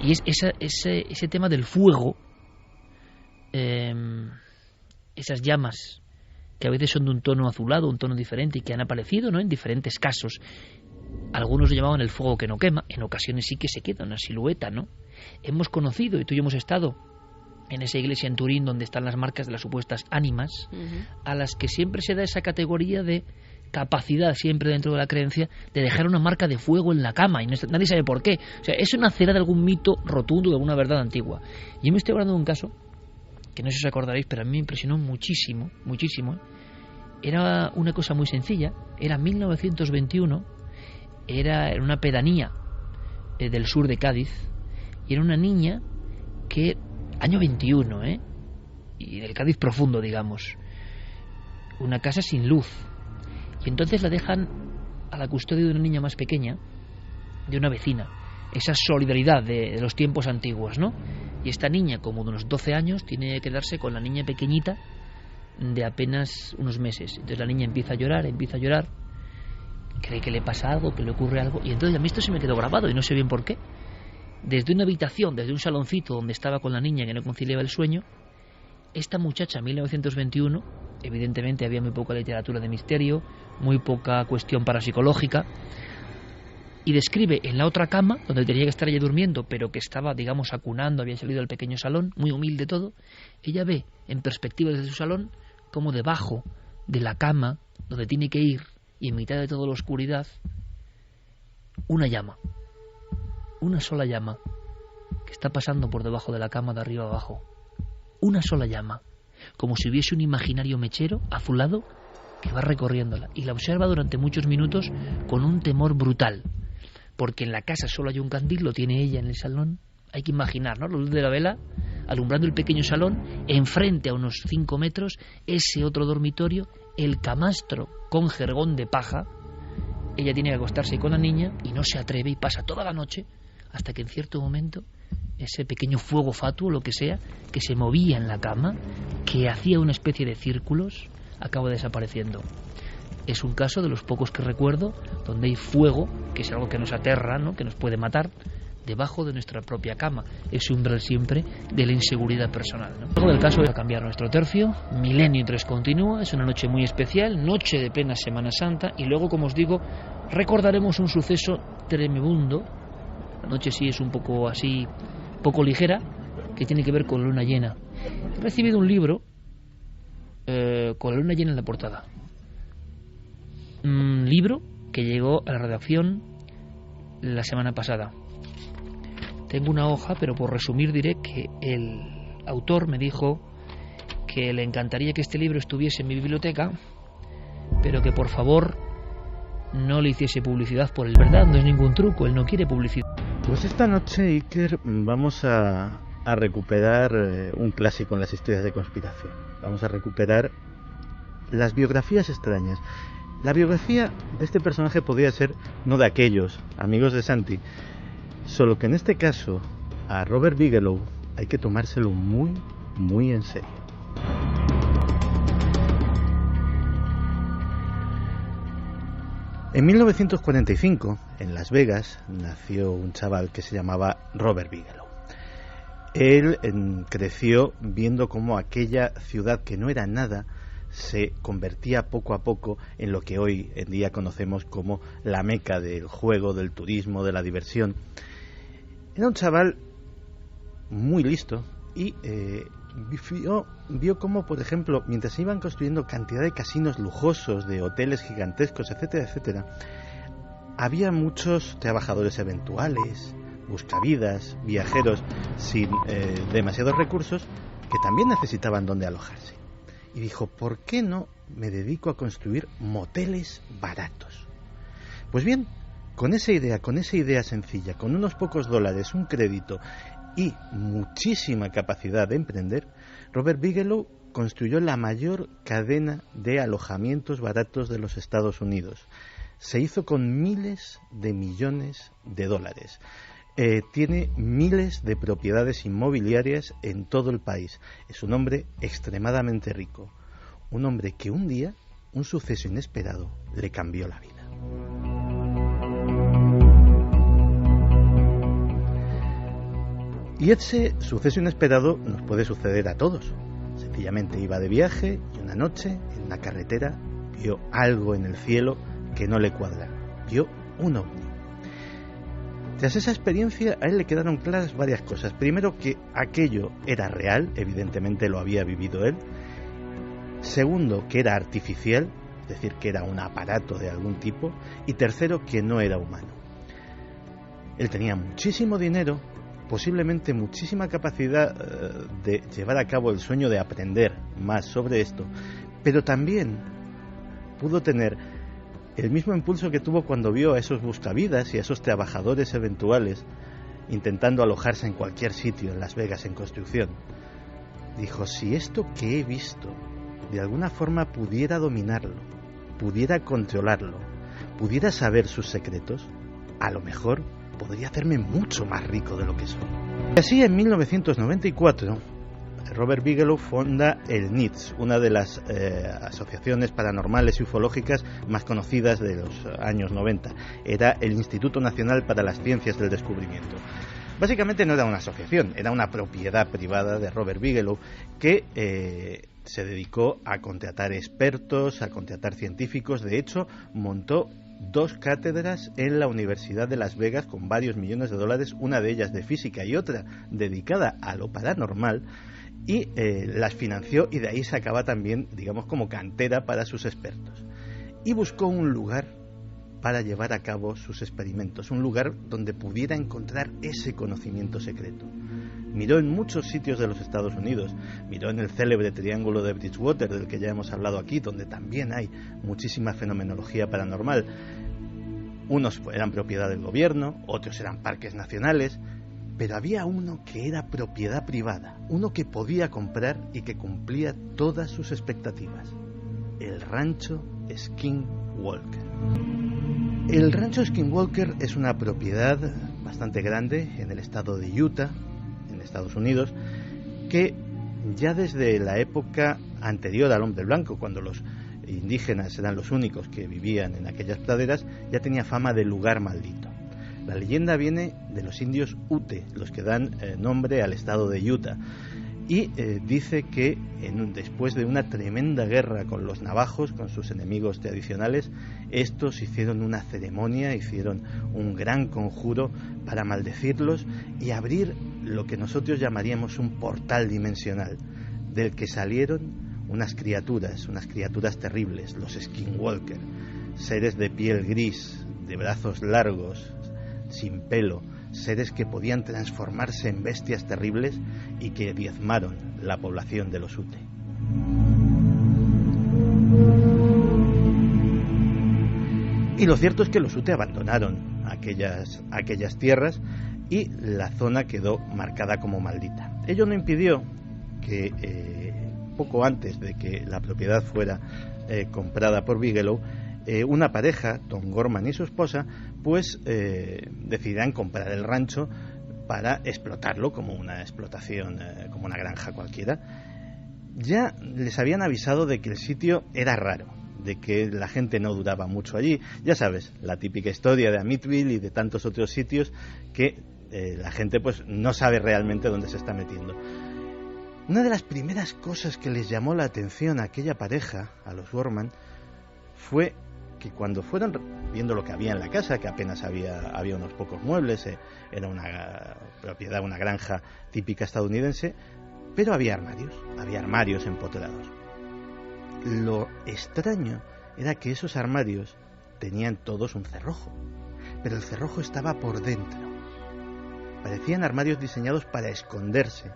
y es ese tema del fuego, esas llamas que a veces son de un tono azulado, un tono diferente, y que han aparecido, ¿no?, en diferentes casos. Algunos lo llamaban el fuego que no quema, en ocasiones sí que se queda una silueta, ¿no? Hemos conocido, y tú y yo hemos estado en esa iglesia en Turín donde están las marcas de las supuestas ánimas, a las que siempre se da esa categoría de capacidad, siempre dentro de la creencia, de dejar una marca de fuego en la cama, y nadie sabe por qué. O sea, eso nacerá de algún mito rotundo, de alguna verdad antigua. Yo me estoy hablando de un caso que no sé si os acordaréis, pero a mí me impresionó muchísimo, muchísimo. Era una cosa muy sencilla, era 1921, era en una pedanía del sur de Cádiz, y era una niña que, año 21, y del Cádiz profundo, digamos, una casa sin luz, y entonces la dejan a la custodia de una niña más pequeña, de una vecina, esa solidaridad de los tiempos antiguos, ¿no? Y esta niña, como de unos 12 años, tiene que quedarse con la niña pequeñita de apenas unos meses. Entonces la niña empieza a llorar, cree que le pasa algo, que le ocurre algo, y entonces a mí esto se me quedó grabado y no sé bien por qué. Desde una habitación, desde un saloncito donde estaba con la niña que no conciliaba el sueño, esta muchacha, en 1921, evidentemente había muy poca literatura de misterio, muy poca cuestión parapsicológica, y describe en la otra cama, donde tenía que estar ella durmiendo, pero que estaba, digamos, acunando, había salido del pequeño salón, muy humilde todo, ella ve, en perspectiva desde su salón, como debajo de la cama, donde tiene que ir, y en mitad de toda la oscuridad, una llama, una sola llama, que está pasando por debajo de la cama de arriba abajo, una sola llama, como si hubiese un imaginario mechero azulado que va recorriéndola, y la observa durante muchos minutos con un temor brutal, porque en la casa solo hay un candil, lo tiene ella en el salón. Hay que imaginar, ¿no?, la luz de la vela alumbrando el pequeño salón, enfrente a unos 5 metros ese otro dormitorio, el camastro con jergón de paja. Ella tiene que acostarse con la niña y no se atreve, y pasa toda la noche hasta que en cierto momento ese pequeño fuego fatuo, lo que sea, que se movía en la cama, que hacía una especie de círculos, acaba desapareciendo. Es un caso de los pocos que recuerdo donde hay fuego, que es algo que nos aterra, ¿no?, que nos puede matar, debajo de nuestra propia cama. Ese umbral siempre de la inseguridad personal, ¿no? Luego del caso es cambiar nuestro tercio. Milenio 3 continúa, es una noche muy especial, noche de plena Semana Santa, y luego, como os digo, recordaremos un suceso tremebundo. La noche sí es un poco así, poco ligera, que tiene que ver con la luna llena. He recibido un libro con la luna llena en la portada. Un libro que llegó a la redacción la semana pasada. Tengo una hoja, pero por resumir diré que el autor me dijo que le encantaría que este libro estuviese en mi biblioteca, pero que por favor no le hiciese publicidad por él. ¿Verdad? No es ningún truco, él no quiere publicidad. Pues esta noche, Iker, vamos a recuperar un clásico en las historias de conspiración. Vamos a recuperar las biografías extrañas. La biografía de este personaje podría ser no de aquellos amigos de Santi, solo que en este caso a Robert Bigelow hay que tomárselo muy, muy en serio. En 1945, en Las Vegas, nació un chaval que se llamaba Robert Bigelow. Él creció viendo cómo aquella ciudad que no era nada se convertía poco a poco en lo que hoy en día conocemos como la meca del juego, del turismo, de la diversión. Era un chaval muy listo y vio cómo, por ejemplo, mientras se iban construyendo cantidad de casinos lujosos, de hoteles gigantescos, etcétera, etcétera, había muchos trabajadores eventuales, buscavidas, viajeros sin demasiados recursos que también necesitaban dónde alojarse. Y dijo, ¿por qué no me dedico a construir moteles baratos? Pues bien, con esa idea sencilla, con unos pocos dólares, un crédito y muchísima capacidad de emprender, Robert Bigelow construyó la mayor cadena de alojamientos baratos de los Estados Unidos. Se hizo con miles de millones de dólares. Tiene miles de propiedades inmobiliarias en todo el país. Es un hombre extremadamente rico. Un hombre que un día, un suceso inesperado, le cambió la vida. Y ese suceso inesperado nos puede suceder a todos. Sencillamente iba de viaje y una noche, en una carretera, vio algo en el cielo que no le cuadraba. Vio un ovni. Tras esa experiencia, a él le quedaron claras varias cosas. Primero, que aquello era real, evidentemente lo había vivido él. Segundo, que era artificial, es decir, que era un aparato de algún tipo. Y tercero, que no era humano. Él tenía muchísimo dinero, posiblemente muchísima capacidad de llevar a cabo el sueño de aprender más sobre esto, pero también pudo tener el mismo impulso que tuvo cuando vio a esos buscavidas y a esos trabajadores eventuales intentando alojarse en cualquier sitio en Las Vegas en construcción. Dijo, si esto que he visto de alguna forma pudiera dominarlo, pudiera controlarlo, pudiera saber sus secretos, a lo mejor podría hacerme mucho más rico de lo que soy. Y así, en 1994, Robert Bigelow funda el NITS, una de las asociaciones paranormales y ufológicas más conocidas de los años 90. Era el Instituto Nacional para las Ciencias del Descubrimiento. Básicamente no era una asociación, era una propiedad privada de Robert Bigelow que se dedicó a contratar expertos, a contratar científicos. De hecho, montó 2 cátedras en la Universidad de Las Vegas con varios millones de dólares, una de ellas de física y otra dedicada a lo paranormal, y las financió, y de ahí sacaba también, digamos, como cantera para sus expertos. Y buscó un lugar para llevar a cabo sus experimentos, un lugar donde pudiera encontrar ese conocimiento secreto. Miró en muchos sitios de los Estados Unidos, miró en el célebre Triángulo de Bridgewater, del que ya hemos hablado aquí, donde también hay muchísima fenomenología paranormal. Unos eran propiedad del gobierno, otros eran parques nacionales, pero había uno que era propiedad privada, uno que podía comprar y que cumplía todas sus expectativas: el rancho Skinwalker. El rancho Skinwalker es una propiedad bastante grande en el estado de Utah, en Estados Unidos, que ya desde la época anterior al hombre blanco, cuando los indígenas eran los únicos que vivían en aquellas praderas, ya tenía fama de lugar maldito. La leyenda viene de los indios Ute, los que dan nombre al estado de Utah, y dice que después de una tremenda guerra con los navajos, con sus enemigos tradicionales, estos hicieron una ceremonia, hicieron un gran conjuro para maldecirlos y abrir lo que nosotros llamaríamos un portal dimensional, del que salieron unas criaturas terribles, los Skinwalker, seres de piel gris, de brazos largos, sin pelo, seres que podían transformarse en bestias terribles y que diezmaron la población de los Ute. Y lo cierto es que los Ute abandonaron aquellas tierras y la zona quedó marcada como maldita. Ello no impidió que poco antes de que la propiedad fuera comprada por Bigelow, una pareja, Tom Gorman y su esposa, pues decidirán comprar el rancho para explotarlo como una explotación, como una granja cualquiera. Ya les habían avisado de que el sitio era raro, de que la gente no duraba mucho allí. Ya sabes, la típica historia de Amityville y de tantos otros sitios que la gente pues no sabe realmente dónde se está metiendo. Una de las primeras cosas que les llamó la atención a aquella pareja, a los Gorman, fue que cuando fueron viendo lo que había en la casa, que apenas había unos pocos muebles, era una propiedad, una granja típica estadounidense, pero había armarios empotrados. Lo extraño era que esos armarios tenían todos un cerrojo, pero el cerrojo estaba por dentro. Parecían armarios diseñados para esconderse,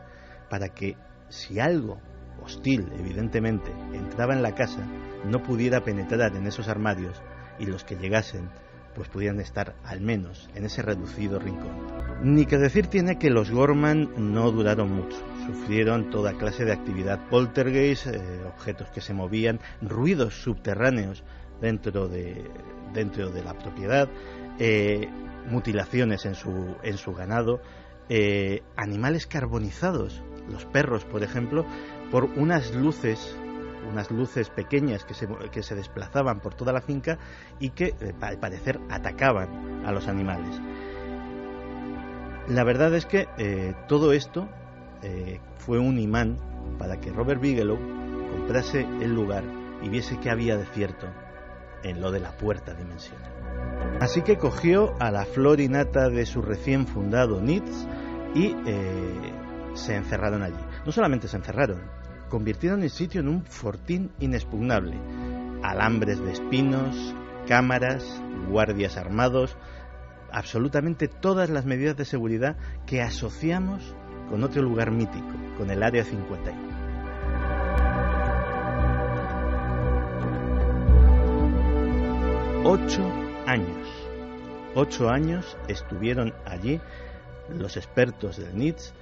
para que si algo hostil, evidentemente, entraba en la casa, no pudiera penetrar en esos armarios y los que llegasen pues pudieran estar al menos en ese reducido rincón. Ni que decir tiene que los Gorman no duraron mucho. Sufrieron toda clase de actividad poltergeist, objetos que se movían, ruidos subterráneos dentro de la propiedad, mutilaciones en su ganado, animales carbonizados, los perros, por ejemplo, por unas luces pequeñas que se desplazaban por toda la finca y que al parecer atacaban a los animales. La verdad es que todo esto fue un imán para que Robert Bigelow comprase el lugar y viese qué había de cierto en lo de la puerta dimensional. Así que cogió a la flor y nata de su recién fundado NITS y se encerraron allí. No solamente se encerraron, convirtieron el sitio en un fortín inexpugnable. Alambres de espinos, cámaras, guardias armados, absolutamente todas las medidas de seguridad que asociamos con otro lugar mítico, con el Área 51. Ocho años estuvieron allí los expertos del NITS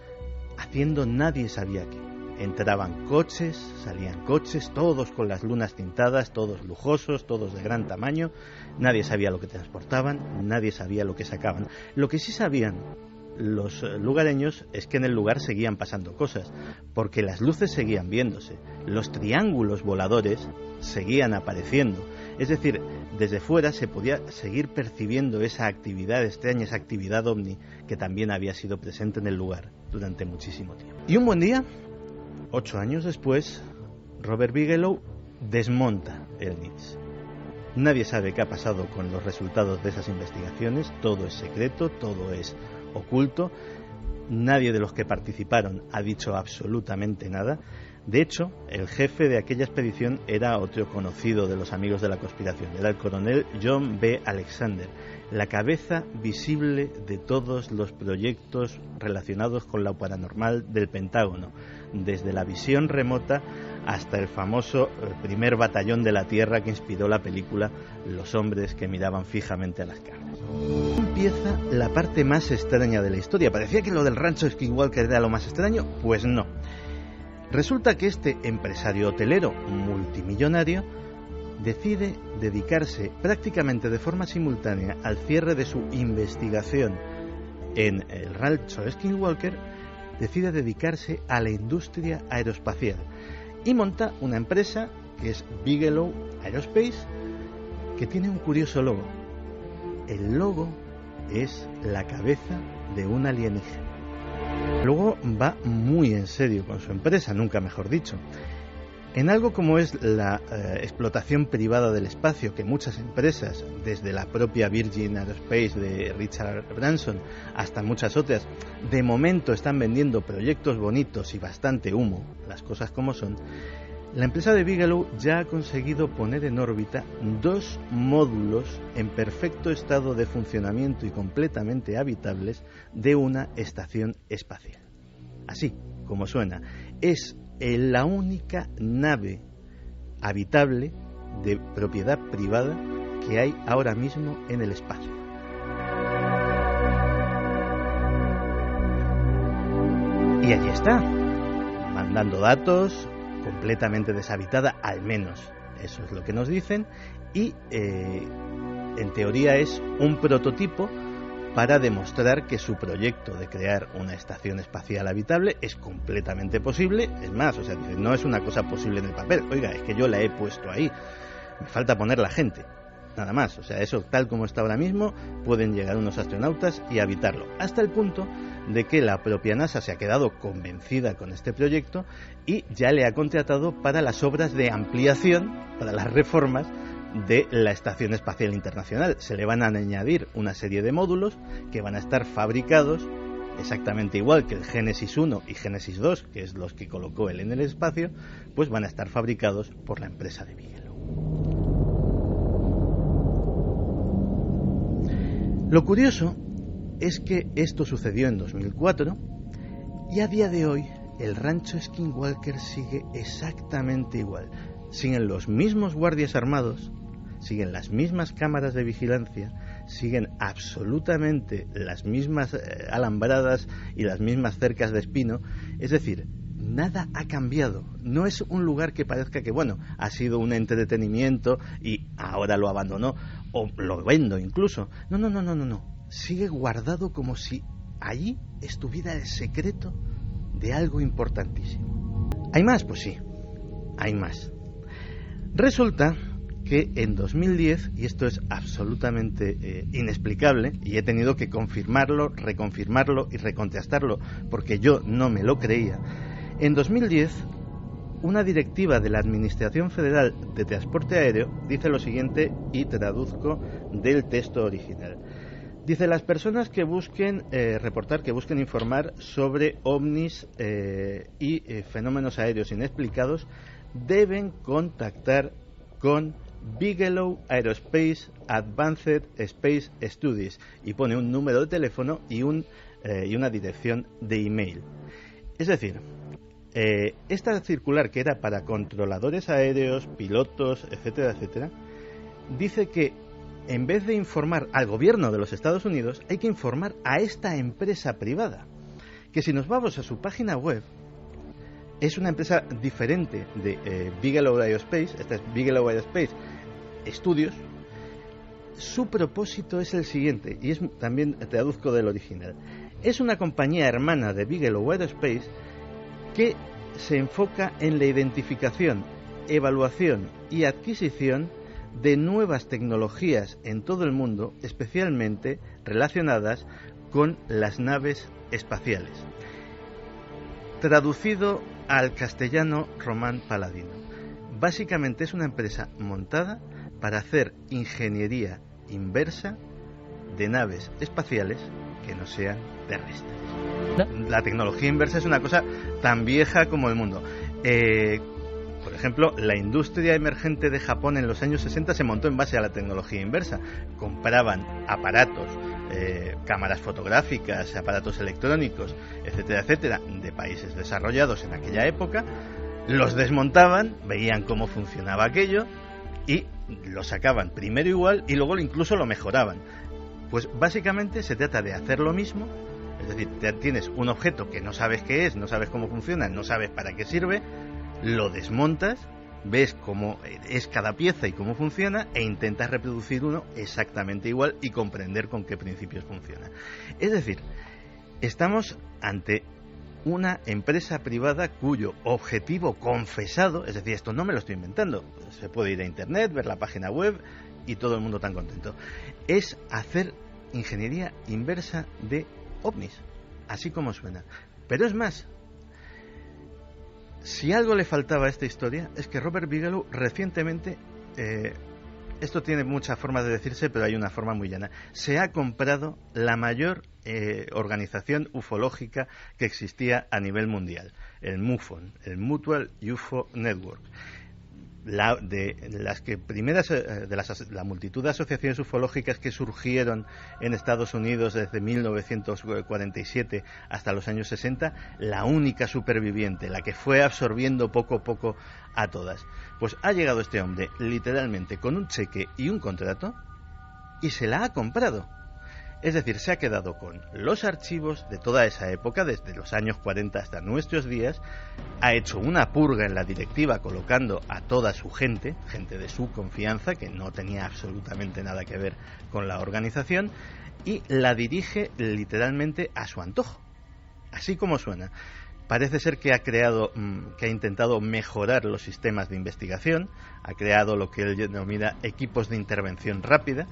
haciendo nadie sabía qué. Entraban coches, salían coches, todos con las lunas tintadas, todos lujosos, todos de gran tamaño. Nadie sabía lo que transportaban, nadie sabía lo que sacaban. Lo que sí sabían los lugareños es que en el lugar seguían pasando cosas, porque las luces seguían viéndose, los triángulos voladores seguían apareciendo. Es decir, desde fuera se podía seguir percibiendo esa actividad extraña, esa actividad ovni que también había sido presente en el lugar durante muchísimo tiempo. Y un buen día, 8 años después, Robert Bigelow desmonta el NITS. Nadie sabe qué ha pasado con los resultados de esas investigaciones, todo es secreto, todo es oculto, nadie de los que participaron ha dicho absolutamente nada. De hecho, el jefe de aquella expedición era otro conocido de los amigos de la conspiración, era el coronel John B. Alexander, la cabeza visible de todos los proyectos relacionados con lo paranormal del Pentágono, desde la visión remota hasta el famoso primer batallón de la Tierra que inspiró la película Los hombres que miraban fijamente a las carnes. Empieza la parte más extraña de la historia. Parecía que lo del rancho Skinwalker era lo más extraño, pues no. Resulta que este empresario hotelero multimillonario decide dedicarse prácticamente de forma simultánea al cierre de su investigación en el rancho Skinwalker, decide dedicarse a la industria aeroespacial y monta una empresa que es Bigelow Aerospace, que tiene un curioso logo. El logo es la cabeza de un alienígena. Luego va muy en serio con su empresa, nunca mejor dicho. En algo como es la explotación privada del espacio, que muchas empresas, desde la propia Virgin Aerospace de Richard Branson hasta muchas otras, de momento están vendiendo proyectos bonitos y bastante humo, las cosas como son, la empresa de Bigelow ya ha conseguido poner en órbita 2 módulos en perfecto estado de funcionamiento y completamente habitables de una estación espacial. Así como suena, es la única nave habitable de propiedad privada que hay ahora mismo en el espacio. Y allí está, mandando datos, completamente deshabitada, al menos eso es lo que nos dicen, y en teoría es un prototipo para demostrar que su proyecto de crear una estación espacial habitable es completamente posible. Es más, o sea, no es una cosa posible en el papel, oiga, es que yo la he puesto ahí, me falta poner la gente, nada más. O sea, eso tal como está ahora mismo, pueden llegar unos astronautas y habitarlo, hasta el punto de que la propia NASA se ha quedado convencida con este proyecto y ya le ha contratado para las obras de ampliación, para las reformas de la Estación Espacial Internacional. Se le van a añadir una serie de módulos que van a estar fabricados exactamente igual que el Génesis 1 y Génesis 2, que es los que colocó él en el espacio, pues van a estar fabricados por la empresa de Bigelow. Lo curioso es que esto sucedió en 2004 y a día de hoy el rancho Skinwalker sigue exactamente igual. Siguen los mismos guardias armados, siguen las mismas cámaras de vigilancia, siguen absolutamente las mismas alambradas y las mismas cercas de espino. Es decir, nada ha cambiado. No es un lugar que parezca que, bueno, ha sido un entretenimiento y ahora lo abandonó o lo vendo incluso. No. Sigue guardado como si allí estuviera el secreto de algo importantísimo. ¿Hay más? Pues sí, hay más. Resulta que en 2010, y esto es absolutamente inexplicable, y he tenido que confirmarlo, reconfirmarlo y recontrastarlo porque yo no me lo creía, en 2010 una directiva de la Administración Federal de Transporte Aéreo dice lo siguiente, y traduzco del texto original. Dice: las personas que busquen reportar, que busquen informar sobre ovnis y fenómenos aéreos inexplicados deben contactar con Bigelow Aerospace Advanced Space Studies, y pone un número de teléfono y una dirección de email. Es decir, esta circular, que era para controladores aéreos, pilotos, etcétera, etcétera, dice que en vez de informar al gobierno de los Estados Unidos, hay que informar a esta empresa privada, que si nos vamos a su página web, es una empresa diferente de Bigelow Aerospace. Esta es Bigelow Aerospace Studios. Su propósito es el siguiente, y es también traduzco del original. Es una compañía hermana de Bigelow Aerospace que se enfoca en la identificación, evaluación y adquisición de nuevas tecnologías en todo el mundo, especialmente relacionadas con las naves espaciales. Traducido al castellano Román Paladino, básicamente es una empresa montada para hacer ingeniería inversa de naves espaciales que no sean terrestres. La tecnología inversa es una cosa tan vieja como el mundo. Por ejemplo, la industria emergente de Japón en los años 60 se montó en base a la tecnología inversa. Compraban aparatos, cámaras fotográficas, aparatos electrónicos, etcétera, etcétera, de países desarrollados en aquella época, los desmontaban, veían cómo funcionaba aquello y lo sacaban primero igual y luego incluso lo mejoraban. Pues básicamente se trata de hacer lo mismo. Es decir, tienes un objeto que no sabes qué es, no sabes cómo funciona, no sabes para qué sirve, lo desmontas, ves cómo es cada pieza y cómo funciona e intentas reproducir uno exactamente igual y comprender con qué principios funciona. Es decir, estamos ante una empresa privada cuyo objetivo confesado, es decir, esto no me lo estoy inventando, se puede ir a internet, ver la página web y todo el mundo tan contento, es hacer ingeniería inversa de ovnis, así como suena. Pero es más, si algo le faltaba a esta historia es que Robert Bigelow recientemente, esto tiene muchas formas de decirse, pero hay una forma muy llana, se ha comprado la mayor organización ufológica que existía a nivel mundial, el MUFON, el Mutual UFO Network. La multitud de asociaciones ufológicas que surgieron en Estados Unidos desde 1947 hasta los años 60, la única superviviente, la que fue absorbiendo poco a poco a todas. Pues ha llegado este hombre literalmente con un cheque y un contrato y se la ha comprado. Es decir, se ha quedado con los archivos de toda esa época, desde los años 40 hasta nuestros días, ha hecho una purga en la directiva colocando a toda su gente de su confianza, que no tenía absolutamente nada que ver con la organización, y la dirige literalmente a su antojo, así como suena. Parece ser que ha intentado mejorar los sistemas de investigación, ha creado lo que él denomina equipos de intervención rápida,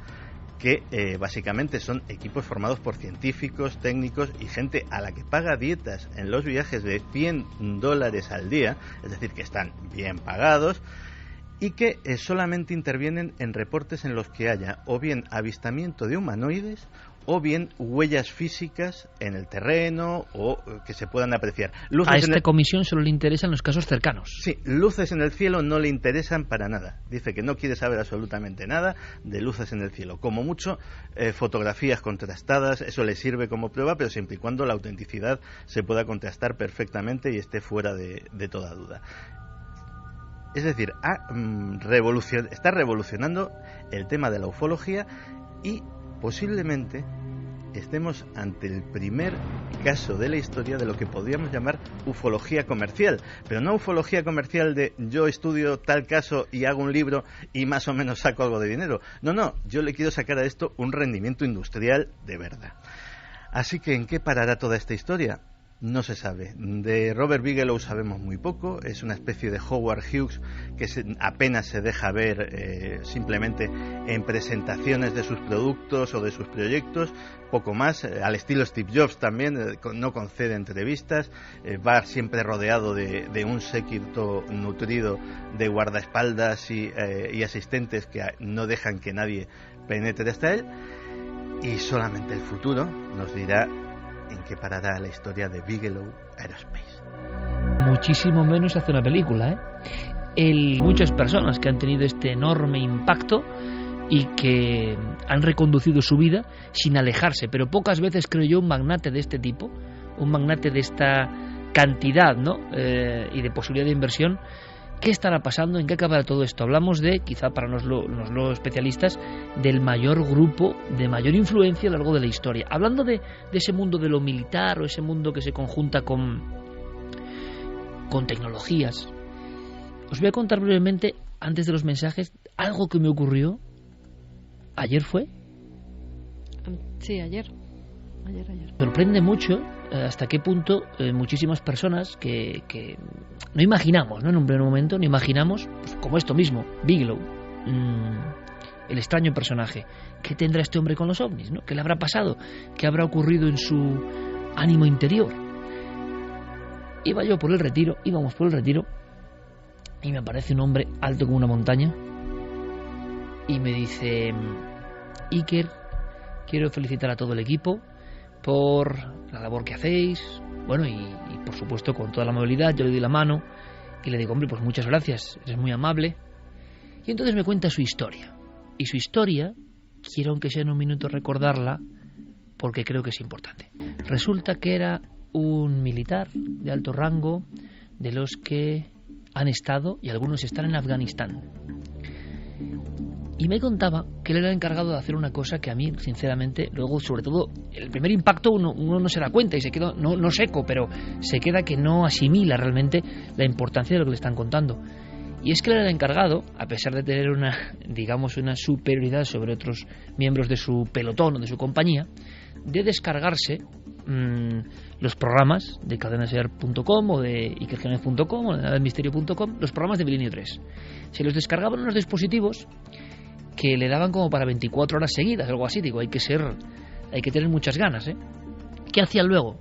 que básicamente son equipos formados por científicos, técnicos y gente a la que paga dietas en los viajes de $100 al día, es decir, que están bien pagados, y que solamente intervienen en reportes en los que haya o bien avistamiento de humanoides o bien huellas físicas en el terreno o que se puedan apreciar. A esta comisión solo le interesan los casos cercanos. Sí, luces en el cielo no le interesan para nada. Dice que no quiere saber absolutamente nada de luces en el cielo. Como mucho, fotografías contrastadas, eso le sirve como prueba, pero siempre y cuando la autenticidad se pueda contrastar perfectamente y esté fuera de toda duda. Es decir, está revolucionando el tema de la ufología y posiblemente estemos ante el primer caso de la historia de lo que podríamos llamar ufología comercial, pero no ufología comercial de yo estudio tal caso y hago un libro y más o menos saco algo de dinero. No, yo le quiero sacar a esto un rendimiento industrial de verdad. Así que, ¿en qué parará toda esta historia? No se sabe. De Robert Bigelow sabemos muy poco. Es una especie de Howard Hughes que apenas se deja ver simplemente en presentaciones de sus productos o de sus proyectos, poco más. Al estilo Steve Jobs también, no concede entrevistas, va siempre rodeado de un séquito nutrido de guardaespaldas y asistentes que no dejan que nadie penetre hasta él, y solamente el futuro nos dirá en qué parará la historia de Bigelow Aerospace. Muchísimo menos hace una película, Muchas personas que han tenido este enorme impacto y que han reconducido su vida sin alejarse, pero pocas veces creo yo un magnate de este tipo, un magnate de esta cantidad, ¿no? Y de posibilidad de inversión. ¿Qué estará pasando? ¿En qué acabará todo esto? Hablamos de, quizá para los especialistas, del mayor grupo de mayor influencia a lo largo de la historia. Hablando de ese mundo de lo militar o ese mundo que se conjunta con tecnologías, os voy a contar brevemente, antes de los mensajes, algo que me ocurrió. ¿Ayer fue? Sí, ayer. Sorprende mucho hasta qué punto muchísimas personas que no imaginamos, ¿no? En un primer momento no imaginamos, pues, como esto mismo, Bigelow, el extraño personaje. ¿Qué tendrá este hombre con los ovnis, ¿no? ¿Qué le habrá pasado? ¿Qué habrá ocurrido en su ánimo interior? Íbamos por el retiro y me aparece un hombre alto como una montaña y me dice: Iker, quiero felicitar a todo el equipo por la labor que hacéis. Bueno, y por supuesto con toda la amabilidad yo le doy la mano y le digo: hombre, pues muchas gracias, eres muy amable. Y entonces me cuenta su historia, y su historia quiero, aunque sea en un minuto, recordarla porque creo que es importante. Resulta que era un militar de alto rango, de los que han estado y algunos están en Afganistán, y me contaba que él era encargado de hacer una cosa que a mí, sinceramente, luego, sobre todo, el primer impacto uno no se da cuenta y se queda, no seco, pero se queda que no asimila realmente la importancia de lo que le están contando. Y es que él era encargado, a pesar de tener una superioridad sobre otros miembros de su pelotón o de su compañía, de descargarse los programas de cadenaser.com o de ikerjiménez.com o de navedemisterio.com, los programas de Milenio 3. Se los descargaban en los dispositivos que le daban como para 24 horas seguidas, algo así. Digo, hay que tener muchas ganas, ¿eh? ¿Qué hacía luego?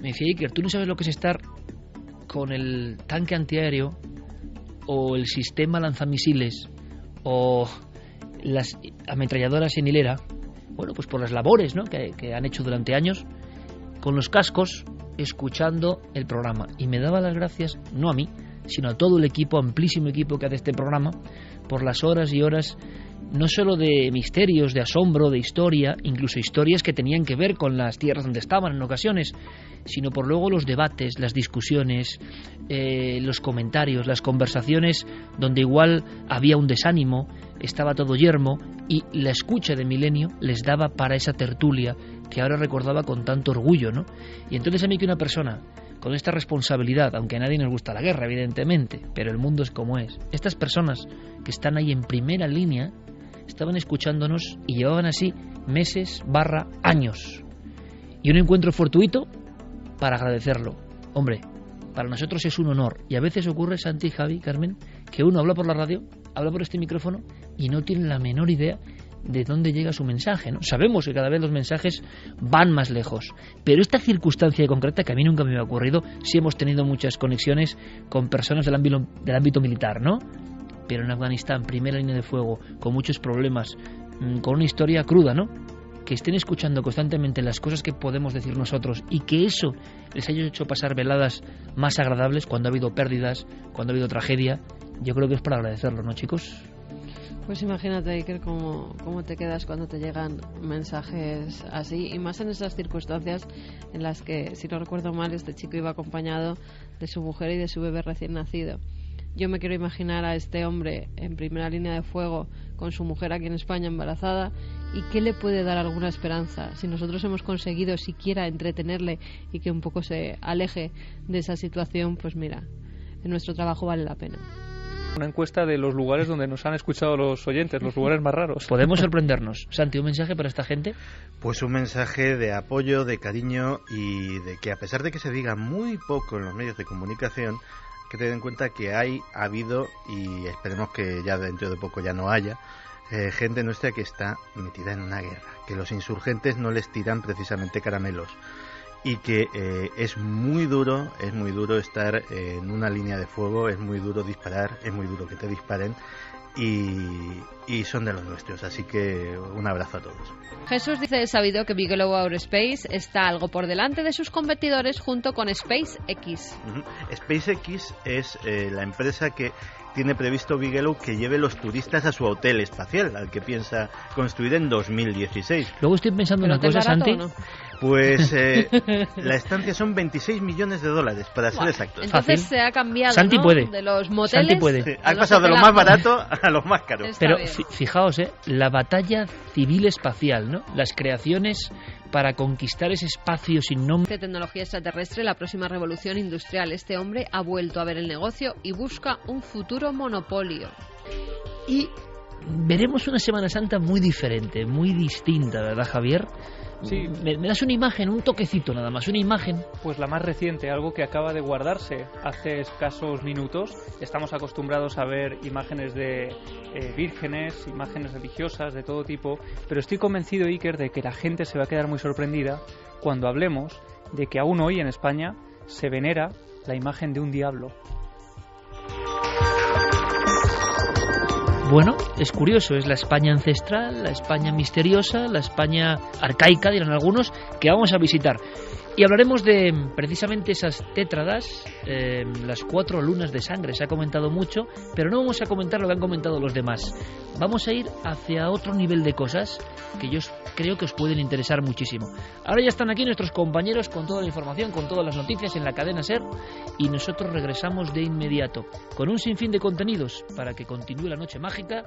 Me decía: Iker, tú no sabes lo que es estar con el tanque antiaéreo o el sistema lanzamisiles o las ametralladoras en hilera. Bueno, pues por las labores, ¿no?, que han hecho durante años, con los cascos, escuchando el programa. Y me daba las gracias, no a mí, sino a todo el equipo, amplísimo equipo que hace este programa, por las horas y horas, no solo de misterios, de asombro, de historia, incluso historias que tenían que ver con las tierras donde estaban en ocasiones, sino por luego los debates, las discusiones, los comentarios, las conversaciones donde igual había un desánimo, estaba todo yermo, y la escucha de Milenio les daba para esa tertulia que ahora recordaba con tanto orgullo, ¿no? Y entonces a mí que una persona con esta responsabilidad, aunque a nadie nos gusta la guerra, evidentemente, pero el mundo es como es, estas personas que están ahí en primera línea estaban escuchándonos y llevaban así meses / años. Y un encuentro fortuito para agradecerlo. Hombre, para nosotros es un honor. Y a veces ocurre, Santi, Javi, Carmen, que uno habla por la radio, habla por este micrófono y no tiene la menor idea de dónde llega su mensaje, ¿no? Sabemos que cada vez los mensajes van más lejos, pero esta circunstancia concreta, que a mí nunca me había ocurrido, sí hemos tenido muchas conexiones con personas del ámbito militar, ¿no? Pero en Afganistán, primera línea de fuego, con muchos problemas, con una historia cruda, ¿no? Que estén escuchando constantemente las cosas que podemos decir nosotros y que eso les haya hecho pasar veladas más agradables cuando ha habido pérdidas, cuando ha habido tragedia, yo creo que es para agradecerlo, ¿no, chicos? Pues imagínate, Iker, cómo te quedas cuando te llegan mensajes así, y más en esas circunstancias en las que, si no recuerdo mal, este chico iba acompañado de su mujer y de su bebé recién nacido. Yo me quiero imaginar a este hombre en primera línea de fuego con su mujer aquí en España embarazada, y qué le puede dar alguna esperanza si nosotros hemos conseguido siquiera entretenerle y que un poco se aleje de esa situación. Pues mira, nuestro trabajo vale la pena. Una encuesta de los lugares donde nos han escuchado los oyentes, los lugares más raros. Podemos sorprendernos. Santi, ¿un mensaje para esta gente? Pues un mensaje de apoyo, de cariño y de que, a pesar de que se diga muy poco en los medios de comunicación, que te den cuenta que ha habido, y esperemos que ya dentro de poco ya no haya, gente nuestra que está metida en una guerra, que los insurgentes no les tiran precisamente caramelos, y que es muy duro estar en una línea de fuego, es muy duro disparar, es muy duro que te disparen, y son de los nuestros, así que un abrazo a todos. Jesús dice: es sabido que Bigelow Aerospace está algo por delante de sus competidores junto con SpaceX. SpaceX es la empresa que tiene previsto Bigelow que lleve los turistas a su hotel espacial, al que piensa construir en 2016. Luego estoy pensando una cosa, Santi. ¿No? Pues la estancia son $26 millones, para ser exactos. Entonces se ha cambiado, Santi, ¿no? puede. De los moteles. Santi puede. Sí, ha pasado de lo más barato a lo más caro. Pero fijaos, la batalla civil espacial, ¿no? Las creaciones para conquistar ese espacio sin nombre. De tecnología extraterrestre, la próxima revolución industrial. Este hombre ha vuelto a ver el negocio y busca un futuro monopolio. Y veremos una Semana Santa muy diferente, muy distinta, ¿verdad, Javier? Sí. Me das una imagen, un toquecito nada más, una imagen. Pues la más reciente, algo que acaba de guardarse hace escasos minutos. Estamos acostumbrados a ver imágenes de vírgenes, imágenes religiosas de todo tipo, pero estoy convencido, Iker, de que la gente se va a quedar muy sorprendida cuando hablemos de que aún hoy en España se venera la imagen de un diablo. Bueno, es curioso, es la España ancestral, la España misteriosa, la España arcaica, dirán algunos, que vamos a visitar. Y hablaremos de precisamente esas tétradas, las 4 lunas de sangre. Se ha comentado mucho, pero no vamos a comentar lo que han comentado los demás. Vamos a ir hacia otro nivel de cosas que yo creo que os pueden interesar muchísimo. Ahora ya están aquí nuestros compañeros con toda la información, con todas las noticias en la cadena SER, y nosotros regresamos de inmediato con un sinfín de contenidos para que continúe la noche mágica